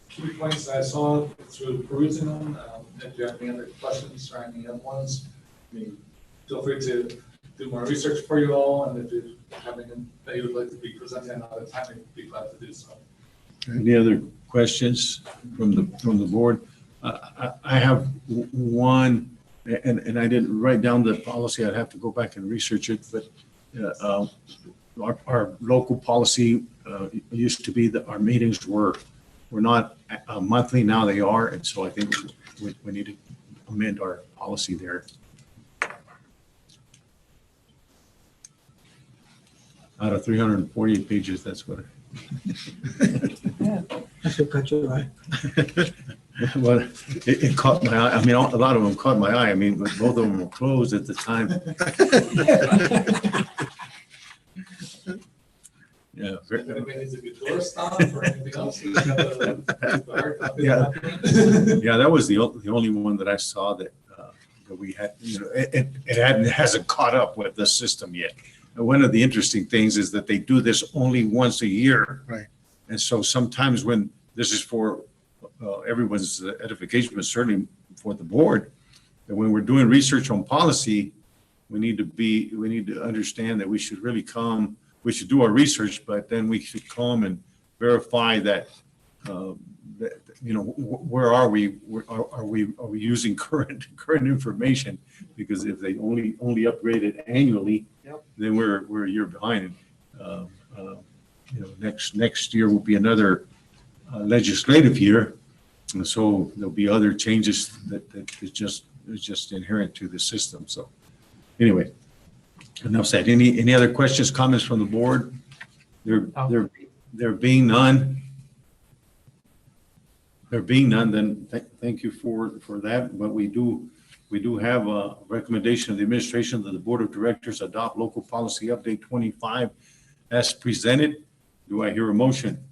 key points that I saw through perusing them. If you have any other questions or any other ones, I mean, feel free to do more research for you all, and if you have anything that you would like to be presenting another time, we'd be glad to do so. Any other questions from the board? I have one, and I didn't write down the policy. I'd have to go back and research it, but our local policy used to be that our meetings were not monthly. Now they are, and so I think we need to amend our policy there. Out of 348 pages, that's what. I should cut your eye. Well, it caught my eye. I mean, a lot of them caught my eye. I mean, but both of them were closed at the time. Yeah. Anybody needs a good door stop or anything else? Yeah, yeah, that was the only one that I saw that we had. You know, it hasn't caught up with the system yet. And one of the interesting things is that they do this only once a year. Right. And so sometimes when this is for everyone's edification, but certainly for the board, that when we're doing research on policy, we need to understand that we should really we should do our research, but then we should come and verify that, where are we? Are we using current information? Because if they only upgrade it annually, then we're a year behind. next year will be another legislative year. And so there'll be other changes that is just inherent to the system. So anyway, enough said. Any other questions, comments from the board? There being none. There being none, then thank you for that. But we do have a recommendation of the administration that the Board of Directors adopt local policy update 25 as presented. Do I hear a motion?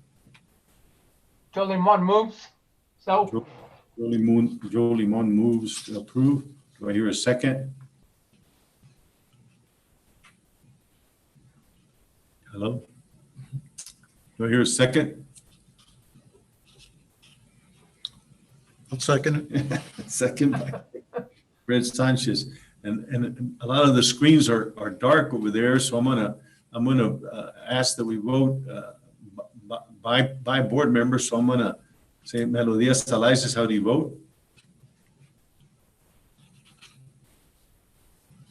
Joe Limon moves. So. Joe Limon moves to approve. Do I hear a second? Hello? Do I hear a second? I'll second it. Second by Fred Sanchez. And a lot of the screens are dark over there, so I'm gonna ask that we vote by board members. So I'm gonna say Melodia Salaices, how do you vote?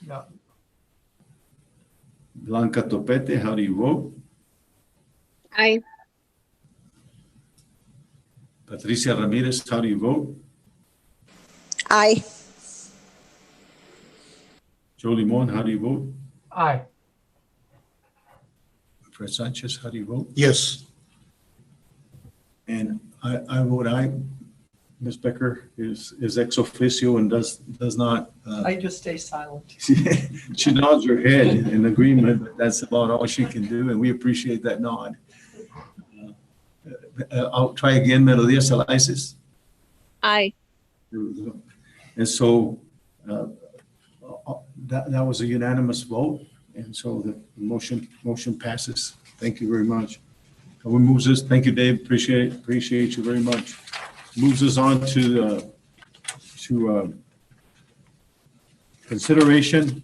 Yeah. Blanca Topete, how do you vote? Aye. Patricia Ramirez, how do you vote? Aye. Joe Limon, how do you vote? Aye. Fred Sanchez, how do you vote? Yes. And I vote aye. Ms. Becker is ex officio and does not. I just stay silent. She nods her head in agreement, but that's about all she can do, and we appreciate that nod. I'll try again, Melodia Salaices. Aye. There we go. And so that was a unanimous vote, and so the motion passes. Thank you very much. We moves us. Thank you, Dave. Appreciate you very much. Moves us on to consideration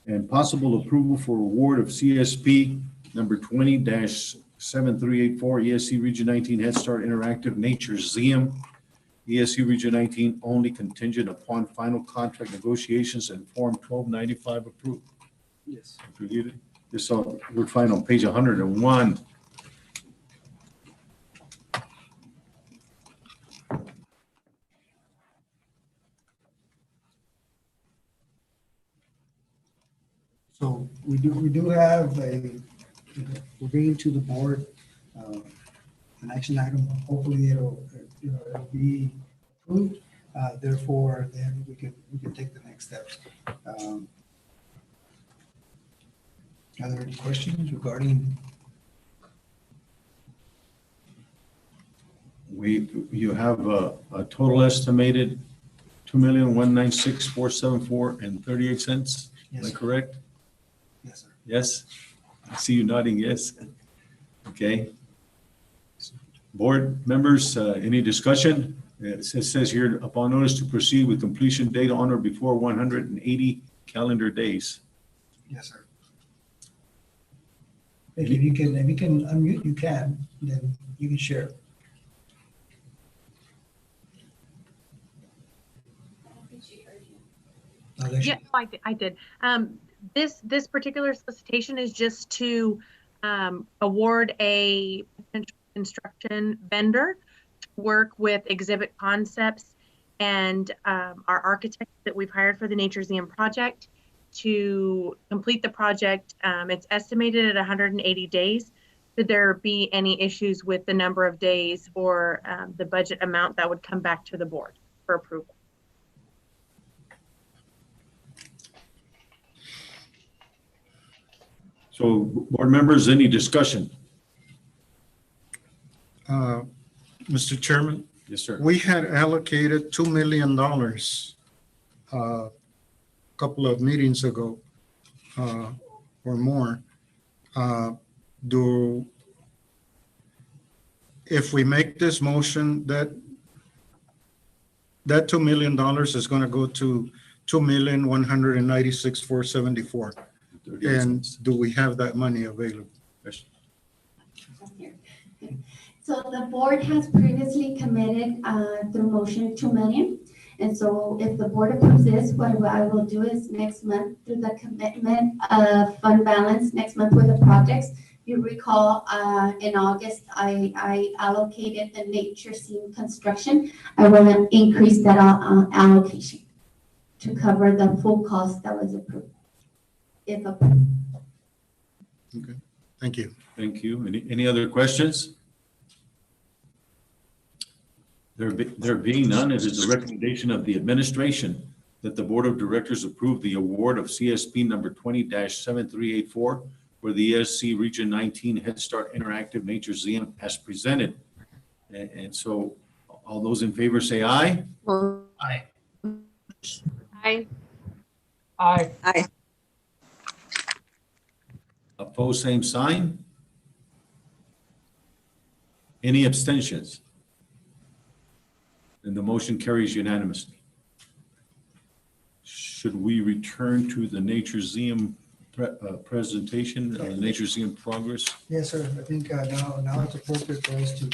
and possible approval for award of CSP number 20-7384 ESC Region 19 Head Start Interactive Nature Museum. ESC Region 19 only contingent upon final contract negotiations and Form 1295 approved. Yes. This we'll find on page 101. So we do have we're bringing to the board an action item. Hopefully it'll be approved. Therefore, then we can take the next steps. Are there any questions regarding? You have a total estimated $2,196,474.38. Yes, Am I correct? Yes, sir. Yes? I see you nodding yes. Okay. Board members, any discussion? It says here, upon notice to proceed with completion date on or before 180 calendar days. Yes, sir. If you can unmute, you can, then you can share. Yeah, I did. This particular solicitation is just to award a potential construction vendor to work with Exhibit Concepts and our architect that we've hired for the Nature Museum project to complete the project. It's estimated at 180 days. Should there be any issues with the number of days or the budget amount, that would come back to the board for approval. So board members, any discussion? Mr. Chairman? Yes, sir. We had allocated $2 million a couple of meetings ago or more. If we make this motion, that $2 million is going to go to $2,196,474. And do we have that money available? So the board has previously committed through motion 2 million. And so if the board approves this, what I will do is next month through the commitment of fund balance next month for the projects, you recall, in August, I allocated the nature scene construction. I will increase that allocation to cover the full cost that was approved. If approved. Okay, thank you. Thank you. Any other questions? There being none, it is the recommendation of the administration that the Board of Directors approve the award of CSP number 20-7384 for the ESC Region 19 Head Start Interactive Nature Museum as presented. And so all those in favor say aye. Aye. Aye. Aye. Aye. Opposed, same sign. Any abstentions? Then the motion carries unanimously. Should we return to the Nature Museum presentation, or the Nature Museum progress? Yes, sir. I think now it's appropriate for us to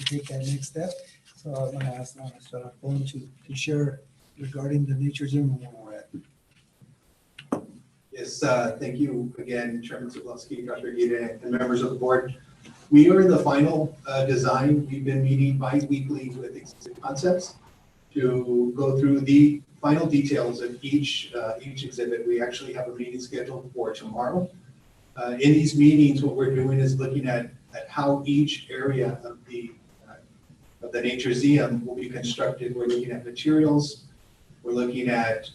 take that next step. So I'm going to ask Mr. Alcon to share regarding the Nature Museum and where we're at. Yes, thank you again, Chairman Zablowski, Dr. Aguirre, and members of the board. We are in the final design. We've been meeting bi-weekly with exhibit concepts to go through the final details of each exhibit. We actually have a meeting scheduled for tomorrow. In these meetings, what we're doing is looking at how each area of the Nature Museum will be constructed. We're looking at materials. We're looking at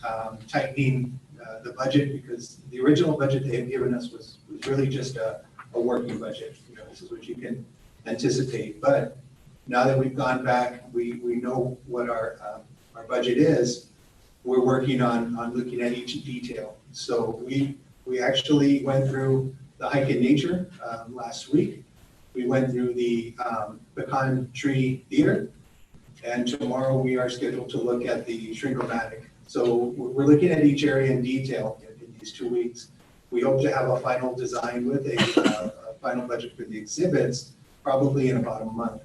tightening the budget, because the original budget they had given us was really just a working budget. This is what you can anticipate. But now that we've gone back, we know what our budget is. We're working on looking at each detail. So we actually went through the hike in nature last week. We went through the pecan tree theater, and tomorrow we are scheduled to look at the Shrinkomatic. So we're looking at each area in detail in these 2 weeks. We hope to have a final design with a final budget for the exhibits probably in about a month.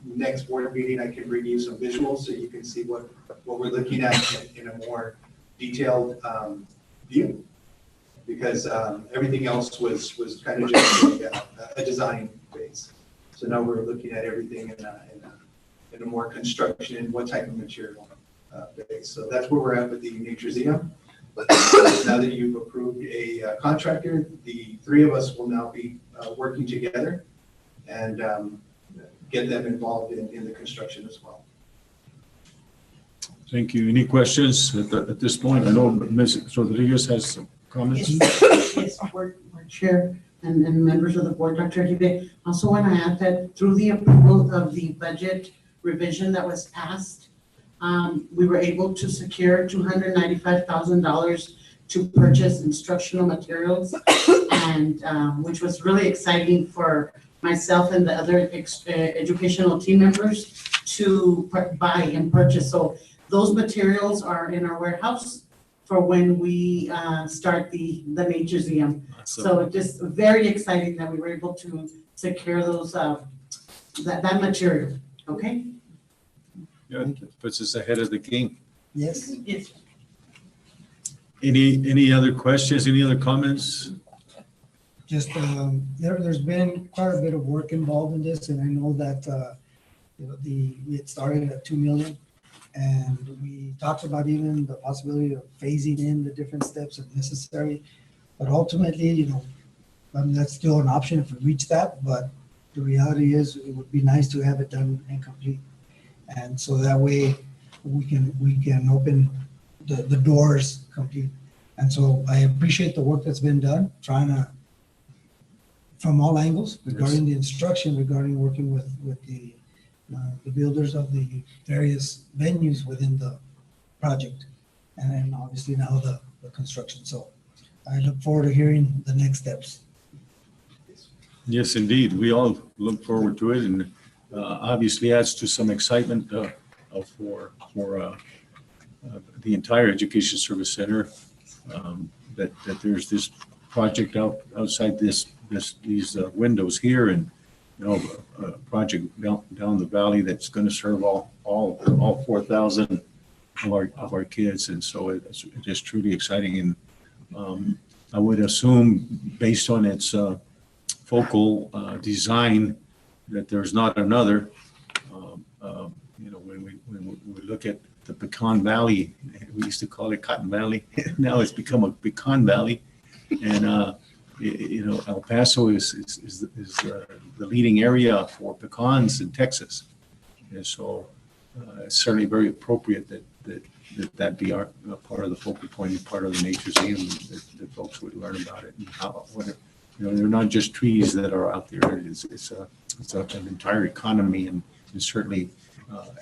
Next board meeting, I can bring you some visuals so you can see what we're looking at in a more detailed view, because everything else was kind of just a design phase. So now we're looking at everything in a more construction, what type of material base. So that's where we're at with the Nature Museum. Now that you've approved a contractor, the three of us will now be working together and get them involved in the construction as well. Thank you. Any questions at this point? I know Ms. Rodriguez has some comments. Yes, Board Chair and members of the board, Dr. Aguirre. Also want to add that through the approval of the budget revision that was passed, we were able to secure $295,000 to purchase instructional materials, and which was really exciting for myself and the other educational team members to buy and purchase. So those materials are in our warehouse for when we start the Nature Museum. Awesome. So just very exciting that we were able to secure those that material. Okay. Yeah, it puts us ahead of the game. Yes. Yes. Any other questions? Any other comments? Just, there's been quite a bit of work involved in this, and I know that, it started at 2 million. And we talked about even the possibility of phasing in the different steps if necessary. But ultimately, that's still an option if we reach that, but the reality is it would be nice to have it done and complete. And so that way we can open the doors complete. And so I appreciate the work that's been done, trying to, from all angles, regarding the instruction, regarding working with the builders of the various venues within the project, and then obviously now the construction. So I look forward to hearing the next steps. Yes, indeed. We all look forward to it, and obviously adds to some excitement for the entire Education Service Center, that there's this project outside these windows here, and a project down the valley that's going to serve all 4,000 of our kids, and so it is truly exciting. And I would assume, based on its focal design, that there's not another. You know, when we look at the Pecan Valley, we used to call it Cotton Valley. Now it's become a Pecan Valley. And, you know, El Paso is the leading area for pecans in Texas. And so it's certainly very appropriate that be our part of the focal point and part of the Nature's Museum, that folks would learn about it and how, what it, you know, they're not just trees that are out there. It's an entire economy, and certainly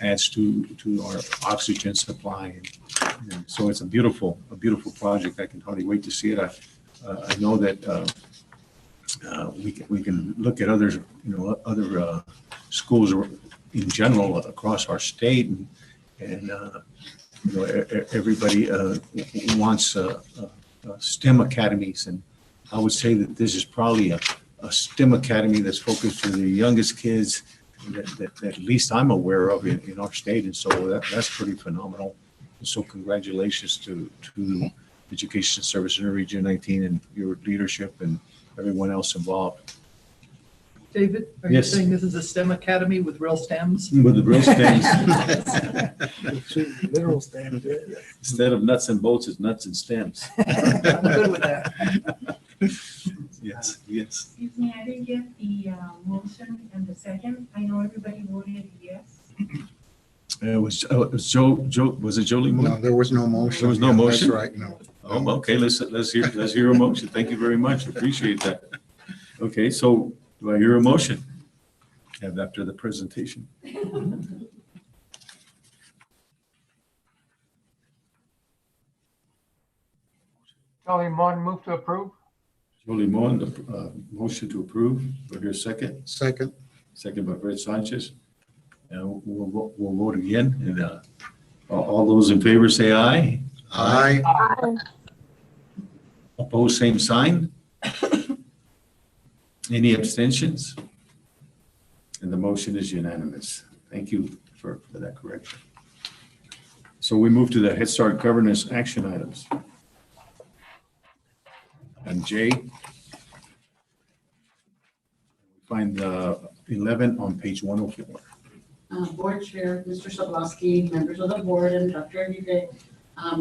adds to our oxygen supply. And so it's a beautiful project. I can hardly wait to see it. I know that we can look at others, you know, other schools in general across our state, and you know, everybody wants STEM academies, and I would say that this is probably a STEM academy that's focused for the youngest kids that at least I'm aware of in our state, and so that's pretty phenomenal. And so congratulations to Education Service in Region 19 and your leadership and everyone else involved. David, are you Yes. saying this is a STEM academy with real stems? With the real stems. Literal stems. Instead of nuts and bolts, it's nuts and stems. I'm good with that. Yes. Excuse me, I didn't get the motion and the second. I know everybody voted yes. It was Joe, was it Jolie? No, there was no motion. There was no Yeah, motion? That's right, no. Oh, okay, let's hear a motion. Thank you very much. Appreciate that. Okay, so do I hear a motion? And after the presentation. Charlie Mon, move to approve. Jolie Mon, the motion to approve. Do I hear a second? Second. Second by Fred Sanchez. And we'll vote again. And all those in favor say aye. Aye. Opposed, same sign. Any abstentions? And the motion is unanimous. Thank you for that correction. So we move to the Head Start governance action items. And J, find 11 on page 104. Board Chair, Mr. Sobolowski, members of the board, and Dr. Aguirre,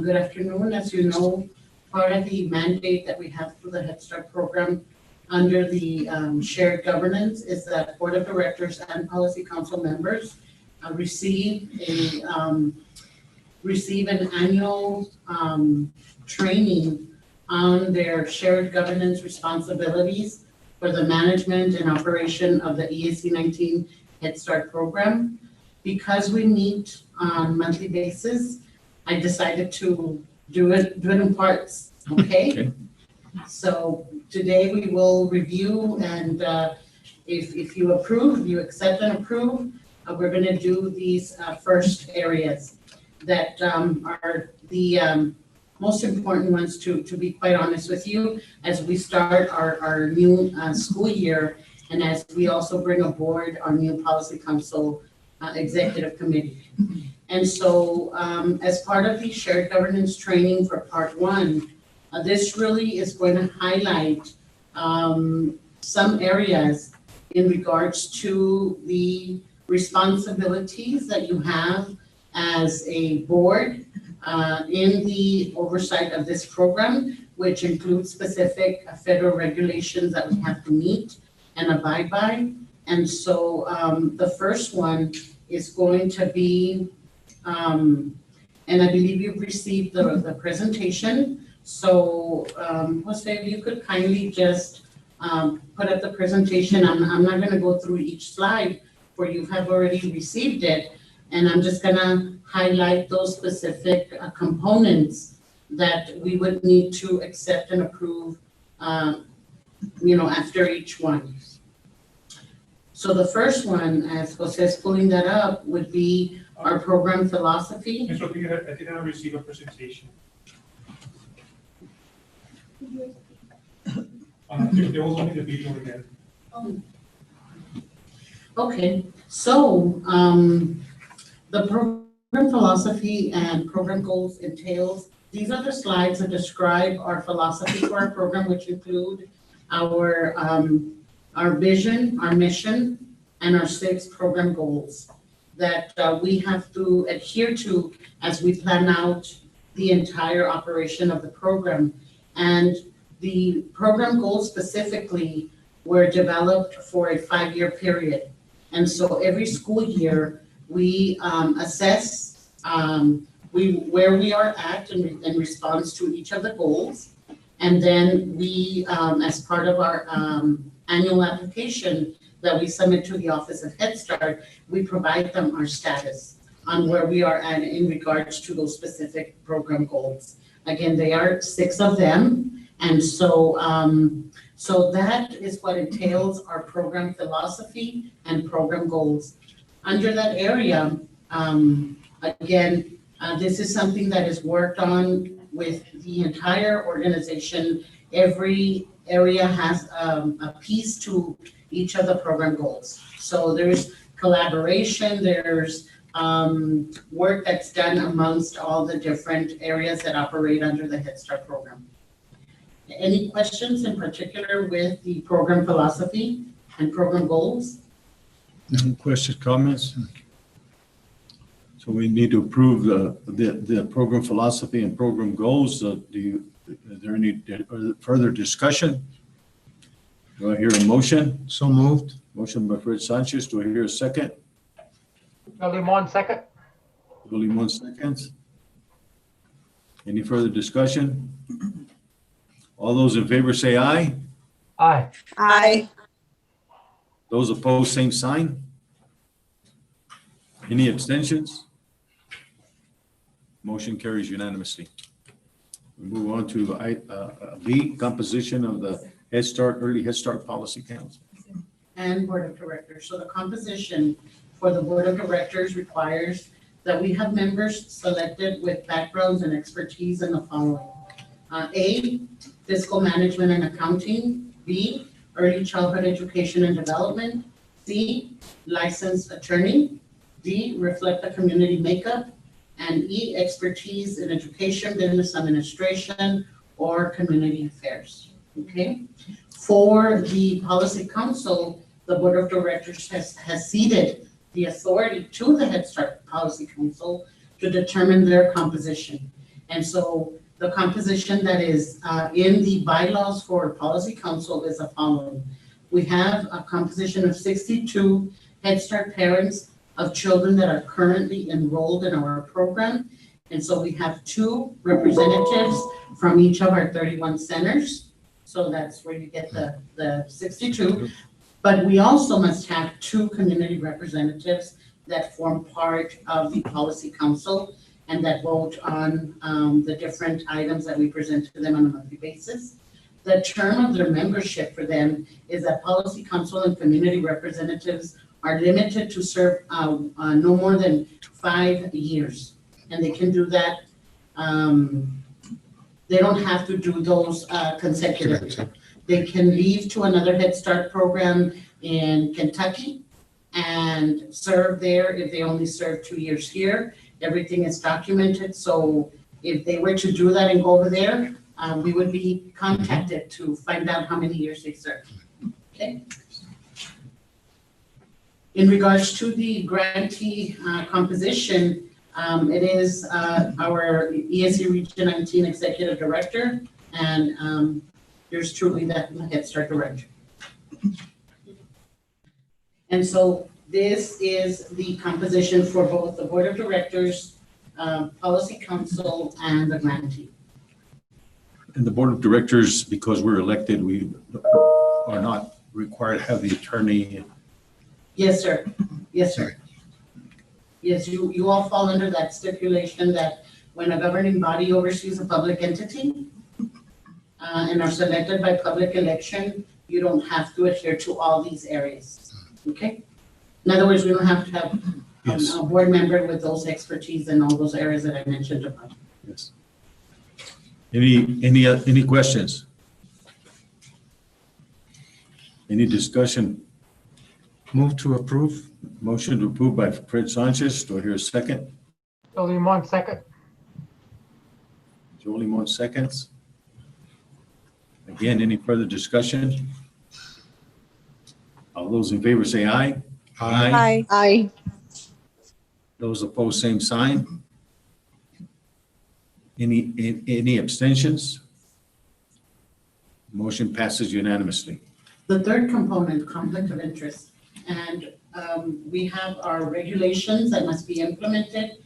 good afternoon. As you know, part of the mandate that we have through the Head Start program under the shared governance is that Board of Directors and Policy Council members receive an annual training on their shared governance responsibilities for the management and operation of the EAC 19 Head Start program. Because we meet on a monthly basis, I decided to do it in parts, okay? So today we will review, and if you approve, you accept and approve, we're gonna do these first areas that are the most important ones, to be quite honest with you, as we start our new school year, and as we also bring aboard our new Policy Council Executive Committee. And so as part of the shared governance training for part one, this really is going to highlight some areas in regards to the responsibilities that you have as a board in the oversight of this program, which includes specific federal regulations that we have to meet and abide by. And so the first one is going to be, and I believe you've received the presentation. So Jose, if you could kindly just put up the presentation. I'm not gonna go through each slide, for you have already received it. And I'm just gonna highlight those specific components that we would need to accept and approve, after each one. So the first one, as Jose is pulling that up, would be our program philosophy. Ms. Rodriguez, I did not receive a presentation. There was only the video again. Okay, so the program philosophy and program goals entails, these are the slides that describe our philosophy for our program, which include our our vision, our mission, and our 6 program goals that we have to adhere to as we plan out the entire operation of the program. And the program goals specifically were developed for a 5-year period. And so every school year, we assess where we are at in response to each of the goals. And then we, as part of our annual application that we submit to the Office of Head Start, we provide them our status on where we are at in regards to those specific program goals. Again, they are 6 of them. And so, so that is what entails our program philosophy and program goals. Under that area, again, this is something that is worked on with the entire organization. Every area has a piece to each of the program goals. So there's collaboration, there's work that's done amongst all the different areas that operate under the Head Start program. Any questions in particular with the program philosophy and program goals? No questions, comments? So we need to approve the program philosophy and program goals. Is there any further discussion? Do I hear a motion? So moved. Motion by Fred Sanchez. Do I hear a second? Limon, second. Limon seconds. Any further discussion? All those in favor say aye. Aye. Aye. Those opposed, same sign. Any abstentions? Motion carries unanimously. We move on to B, composition of the Head Start, Early Head Start Policy Council. And Board of Directors. So the composition for the Board of Directors requires that we have members selected with backgrounds and expertise in the following. A, fiscal management and accounting. B, early childhood education and development. C, licensed attorney. D, reflect the community makeup. And E, expertise in education, business administration, or community affairs. Okay. For the Policy Council, the Board of Directors has ceded the authority to the Head Start Policy Council to determine their composition. And so the composition that is in the bylaws for Policy Council is the following. We have a composition of 62 Head Start parents of children that are currently enrolled in our program. And so we have 2 representatives from each of our 31 centers. So that's where you get the 62. But we also must have 2 community representatives that form part of the Policy Council and that vote on the different items that we present to them on a monthly basis. The term of their membership for them is that Policy Council and community representatives are limited to serve no more than 5 years. And they can do that. They don't have to do those consecutively. They can leave to another Head Start program in Kentucky and serve there if they only serve 2 years here. Everything is documented. So if they were to do that and go over there, we would be contacted to find out how many years they served. Okay. In regards to the grantee composition, it is our ESE Region 19 Executive Director and yours truly, that Head Start Director. And so this is the composition for both the Board of Directors, Policy Council, and the grantee. And the Board of Directors, because we're elected, we are not required to have the attorney. Yes, sir. Yes, sir. Yes, you all fall under that stipulation that when a governing body oversees a public entity and are selected by public election, you don't have to adhere to all these areas. Okay? In other words, we don't have to have a board member with those expertise in all those areas that I mentioned above. Yes. Any questions? Any discussion? Move to approve. Motion to approve by Fred Sanchez. Do I hear a second? Limon, second. Joe Limon seconds. Again, any further discussion? All those in favor say aye. Aye. Those opposed, same sign. Any abstentions? Motion passes unanimously. The third component, conflict of interest. And we have our regulations that must be implemented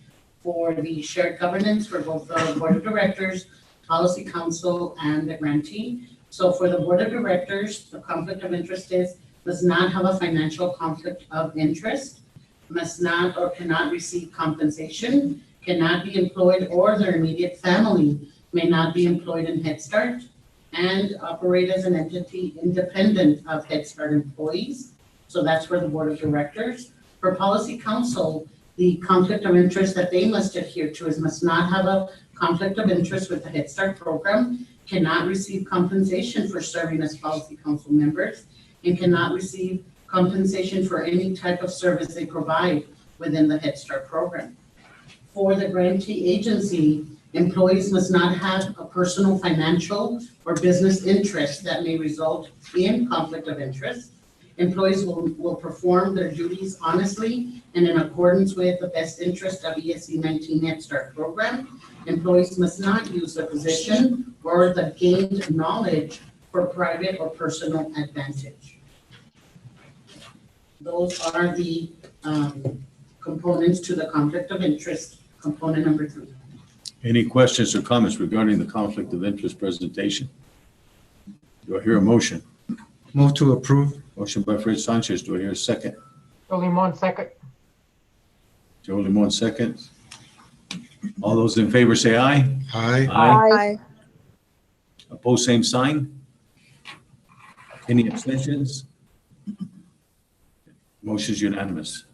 for the shared governance for both the board of directors, policy council, and the grantee. So for the board of directors, the conflict of interest is does not have a financial conflict of interest, must not or cannot receive compensation, cannot be employed, or their immediate family may not be employed in Head Start, and operate as an entity independent of Head Start employees. So that's for the board of directors. For policy council, the conflict of interest that they must adhere to is must not have a conflict of interest with the Head Start program, cannot receive compensation for serving as policy council members, and cannot receive compensation for any type of service they provide within the Head Start program. For the grantee agency, employees must not have a personal financial or business interest that may result in conflict of interest. Employees will perform their duties honestly and in accordance with the best interest of ESC 19 Head Start program. Employees must not use their position or the gained knowledge for private or personal advantage. Those are the components to the conflict of interest, component number 3. Any questions or comments regarding the conflict of interest presentation? Do I hear a motion? Move to approve. Motion by Fred Sanchez. Do I hear a second? Joe Limon, second. Joe Limon, second. All those in favor say aye. Aye. Aye. Opposed, same sign. Any abstentions? Motion is unanimous.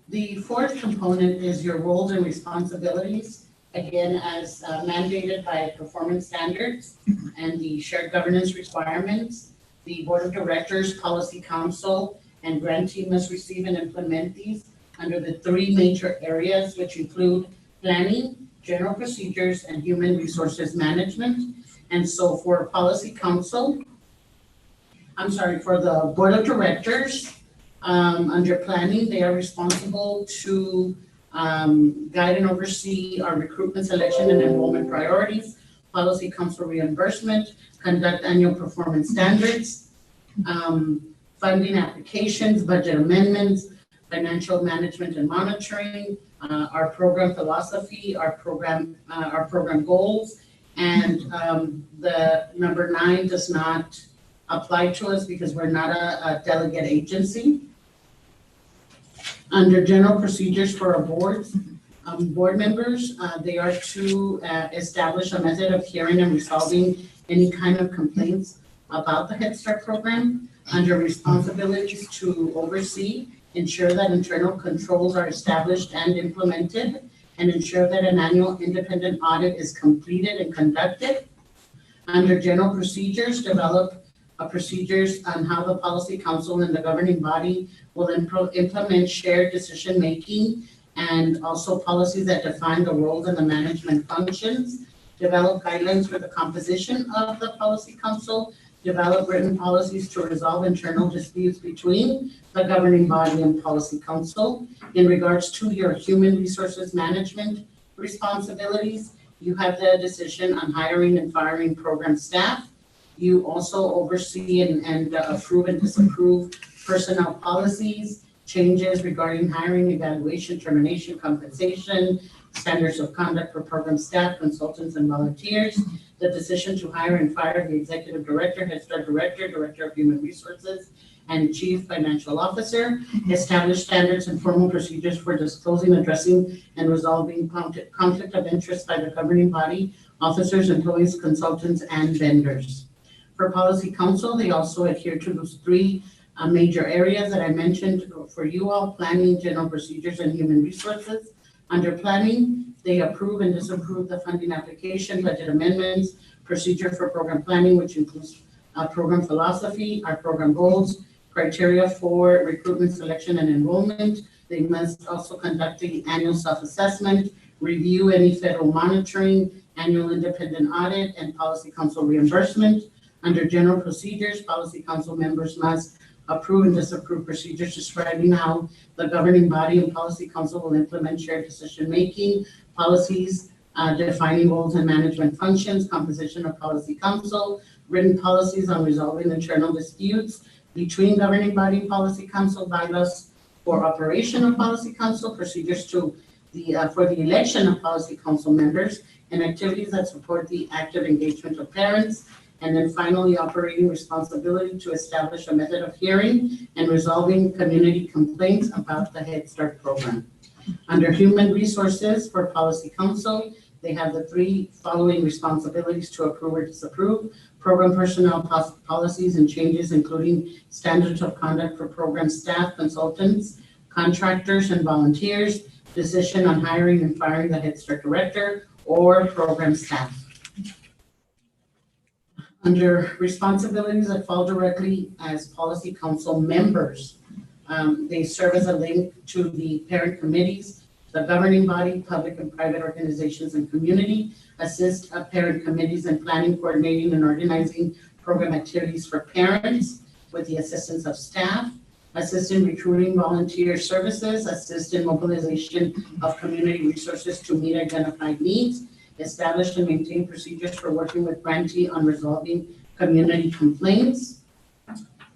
The fourth component is your roles and responsibilities, again, as mandated by performance standards and the shared governance requirements. The board of directors, policy council, and grantee must receive and implement these under the 3 major areas, which include planning, general procedures, and human resources management. And so for policy council, for the board of directors, under planning, they are responsible to guide and oversee our recruitment, selection, and enrollment priorities, policy council reimbursement, conduct annual performance standards, funding applications, budget amendments, financial management and monitoring, our program philosophy, our program goals, and the number 9 does not apply to us because we're not a delegate agency. Under general procedures for our boards, board members, they are to establish a method of hearing and resolving any kind of complaints about the Head Start program. Under responsibilities to oversee, ensure that internal controls are established and implemented, and ensure that an annual independent audit is completed and conducted. Under general procedures, develop procedures on how the policy council and the governing body will implement shared decision-making, and also policies that define the roles and the management functions. Develop guidelines for the composition of the policy council. Develop written policies to resolve internal disputes between the governing body and policy council. In regards to your human resources management responsibilities, you have the decision on hiring and firing program staff. You also oversee and approve and disapprove personnel policies, changes regarding hiring, evaluation, termination, compensation, standards of conduct for program staff, consultants, and volunteers, the decision to hire and fire the executive director, Head Start director, director of human resources, and chief financial officer, establish standards and formal procedures for disclosing, addressing, and resolving conflict of interest by the governing body, officers, employees, consultants, and vendors. For policy council, they also adhere to those 3 major areas that I mentioned for you all: planning, general procedures, and human resources. Under planning, they approve and disapprove the funding application, budget amendments, procedure for program planning, which includes program philosophy, our program goals, criteria for recruitment, selection, and enrollment. They must also conduct the annual self-assessment, review any federal monitoring, annual independent audit, and policy council reimbursement. Under general procedures, policy council members must approve and disapprove procedures describing how the governing body and policy council will implement shared decision-making policies, defining roles and management functions, composition of policy council, written policies on resolving internal disputes between governing body and policy council, bylaws for operation of policy council, procedures to for the election of policy council members, and activities that support the active engagement of parents. And then finally, operating responsibility to establish a method of hearing and resolving community complaints about the Head Start program. Under human resources for policy council, they have the three following responsibilities to approve or disapprove: program personnel policies and changes, including standards of conduct for program staff, consultants, contractors, and volunteers, decision on hiring and firing the Head Start director or program staff. Under responsibilities that fall directly as policy council members, they serve as a link to the parent committees, the governing body, public and private organizations and community, assist parent committees in planning, coordinating, and organizing program activities for parents with the assistance of staff, assist in recruiting volunteer services, assist in mobilization of community resources to meet identified needs, establish and maintain procedures for working with grantee on resolving community complaints,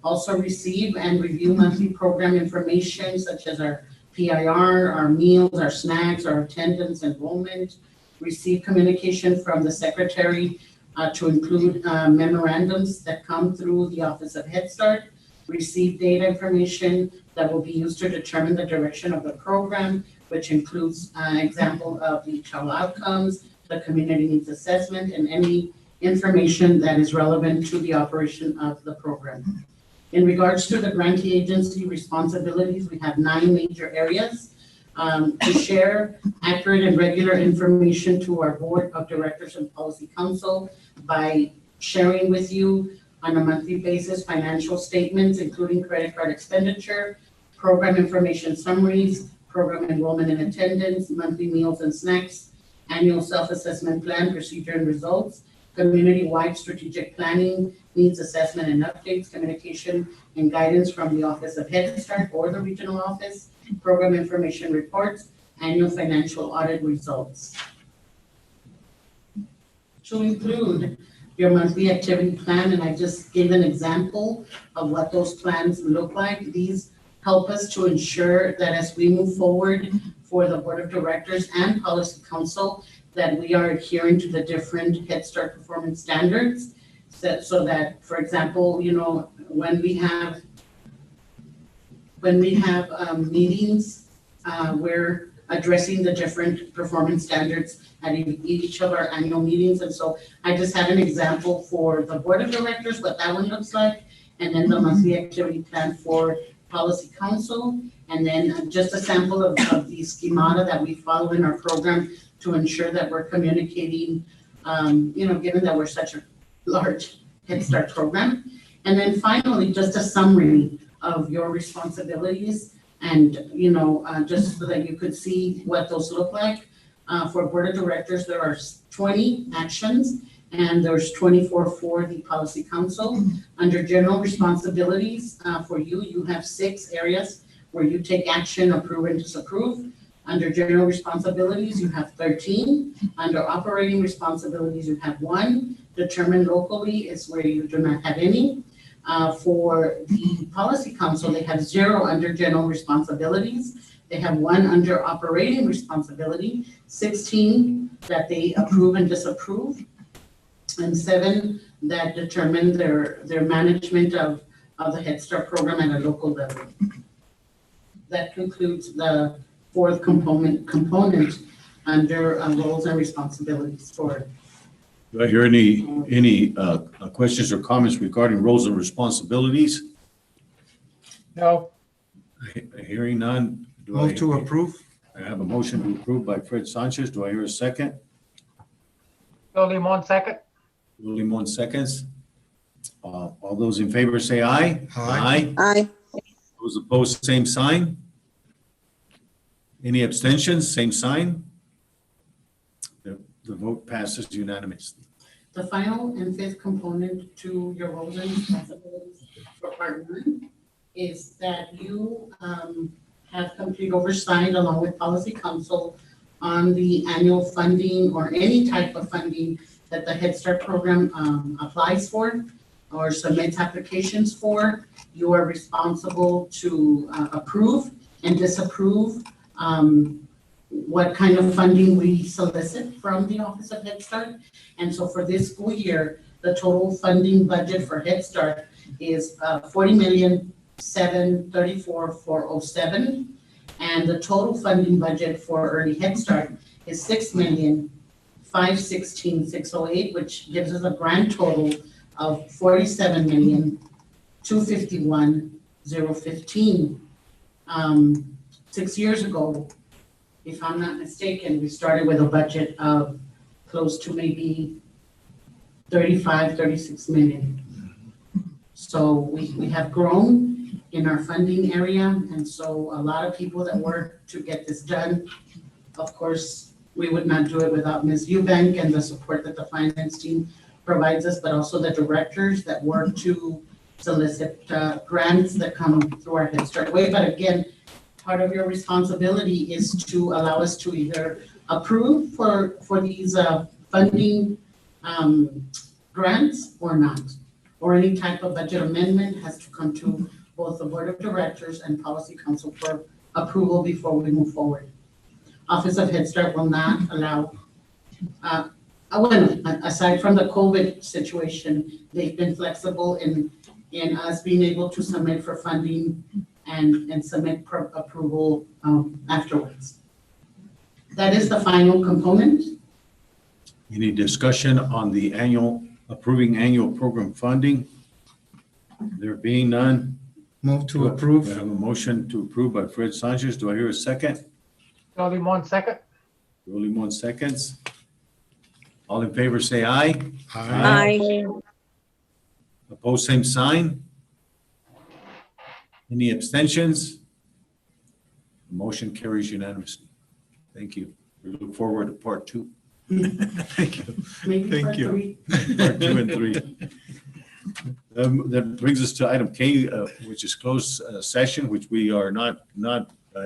also receive and review monthly program information such as our PIR, our meals, our snacks, our attendance, enrollment, receive communication from the secretary to include memorandums that come through the Office of Head Start, receive data information that will be used to determine the direction of the program, which includes example of the child outcomes, the community needs assessment, and any information that is relevant to the operation of the program. In regards to the grantee agency responsibilities, we have 9 major areas to share accurate and regular information to our board of directors and policy council by sharing with you on a monthly basis financial statements, including credit card expenditure, program information summaries, program enrollment and attendance, monthly meals and snacks, annual self-assessment plan, procedure and results, community-wide strategic planning, needs assessment and updates, communication and guidance from the Office of Head Start or the regional office, program information reports, annual financial audit results. To include your monthly activity plan, and I just gave an example of what those plans look like. These help us to ensure that as we move forward for the board of directors and policy council, that we are adhering to the different Head Start performance standards. So that, for example, you know, when we have meetings, we're addressing the different performance standards at each of our annual meetings. And so I just had an example for the board of directors, what that one looks like, and then the monthly activity plan for policy council, and then just a sample of the schemata that we follow in our program to ensure that we're communicating, you know, given that we're such a large Head Start program. And then finally, just a summary of your responsibilities and, you know, just so that you could see what those look like. For board of directors, there are 20 actions and there's 24 for the policy council. Under general responsibilities for you, you have 6 areas where you take action, approve and disapprove. Under general responsibilities, you have 13. Under operating responsibilities, you have 1. Determined locally is where you do not have any. For the policy council, they have 0 under general responsibilities. They have 1 under operating responsibility, 16 that they approve and disapprove, and 7 that determine their management of the Head Start program at a local level. That concludes the 4th component under roles and responsibilities for. Do I hear any questions or comments regarding roles and responsibilities? No. Hearing none. Move to approve. I have a motion to approve by Fred Sanchez. Do I hear a second? Bill Limon, second. Bill Limon seconds. All those in favor say aye. Aye. Aye. Those opposed, same sign. Any abstentions? Same sign. The vote passes unanimously. The final and 5th component to your roles and responsibilities for part 1 is that you have complete oversight along with Policy Council on the annual funding or any type of funding that the Head Start program applies for or submits applications for. You are responsible to approve and disapprove what kind of funding we solicit from the Office of Head Start. And so for this school year, the total funding budget for Head Start is $40,734,407. And the total funding budget for Early Head Start is $6,516,608, which gives us a grand total of $47,251,015. 6 years ago, if I'm not mistaken, we started with a budget of close to maybe 36 million. So we have grown in our funding area, and so a lot of people that work to get this done. Of course, we would not do it without Ms. Eubank and the support that the finance team provides us, but also the directors that work to solicit grants that come through our Head Start way. But again, part of your responsibility is to allow us to either approve for these funding grants or not, or any type of budget amendment has to come to both the Board of Directors and Policy Council for approval before we move forward. Office of Head Start will not allow, aside from the COVID situation, they've been flexible in us being able to submit for funding and submit approval afterwards. That is the final component. Any discussion on the approving annual program funding? There being none. Move to approve. We have a motion to approve by Fred Sanchez. Do I hear a second? Joe Limon, second. Joe Limon seconds. All in favor, say aye. Aye. Opposed, same sign. Any abstentions? The motion carries unanimously. Thank you. We look forward to part 2. Thank you. Maybe Thank part you. 3. Part 2 and 3. That brings us to item K, which is closed session, which we are not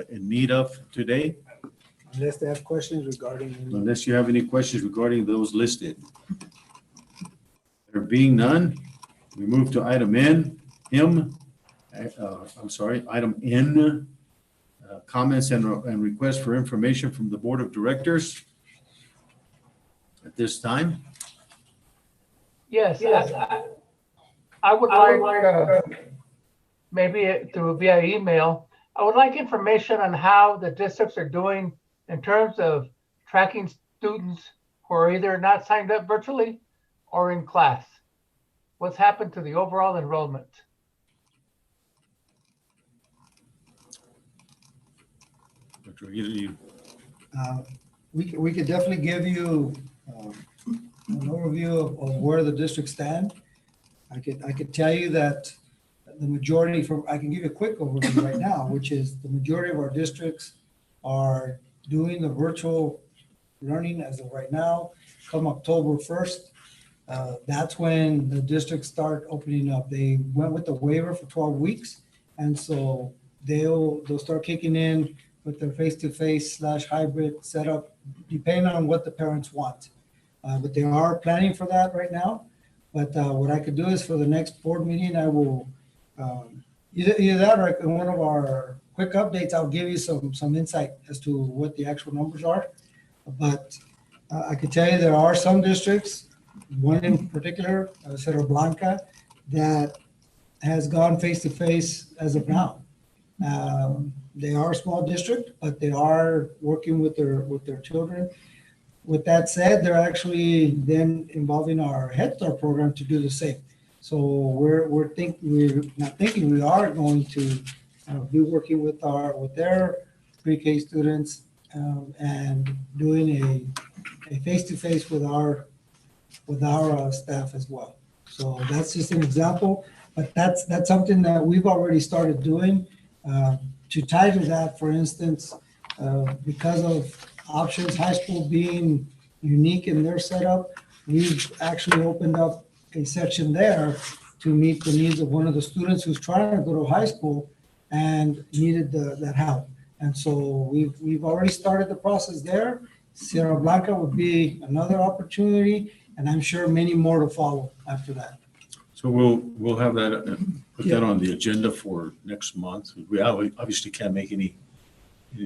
in need of today, Unless they have questions regarding. unless you have any questions regarding those listed. There being none, we move to item N, item N, comments and requests for information from the Board of Directors. At this time, Yes, I would like, maybe through via email, I would like information on how the districts are doing in terms of tracking students who are either not signed up virtually or in class. What's happened to the overall enrollment? Dr. Aguirre, We could definitely give you an overview of where the districts stand. I could tell you that the majority I can give you a quick overview right now, which is the majority of our districts are doing the virtual learning as of right now. Come October 1st, that's when the districts start opening up. They went with the waiver for 12 weeks. And so they'll start kicking in with their face-to-face / hybrid setup, depending on what the parents want. But they are planning for that right now. But what I could do is for the next board meeting, I will either that or in one of our quick updates, I'll give you some insight as to what the actual numbers are. But I could tell you there are some districts, one in particular, Cerro Blanca, that has gone face-to-face as of now. They are a small district, but they are working with their children. With that said, they're actually then involving our Head Start program to do the same. So we are going to be working with their pre-K students and doing a face-to-face with our staff as well. So that's just an example, but that's something that we've already started doing. To tie to that, for instance, because of Options High School being unique in their setup, we've actually opened up a section there to meet the needs of one of the students who's trying to go to high school and needed that help. And so we've already started the process there. Sierra Blanca would be another opportunity, and I'm sure many more to follow after that. So we'll have that, put that on the agenda for next month. We obviously can't make any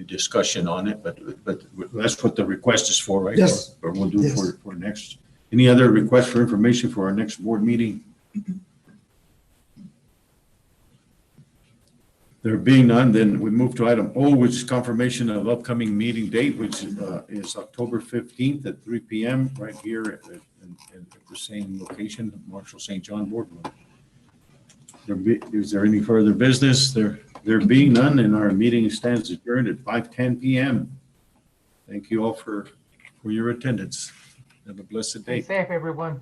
discussion on it, but that's what the request is for, right? Yes. Or we'll do Yes. for next. Any other requests for information for our next board meeting? There being none, then we move to item O, which is confirmation of upcoming meeting date, which is October 15th at 3 p.m. right here at the same location, Marshall St. John Boardroom. Is there any further business? There being none, and our meeting stands adjourned at 5:10 p.m. Thank you all for your attendance. Have a blessed day. Stay safe, everyone.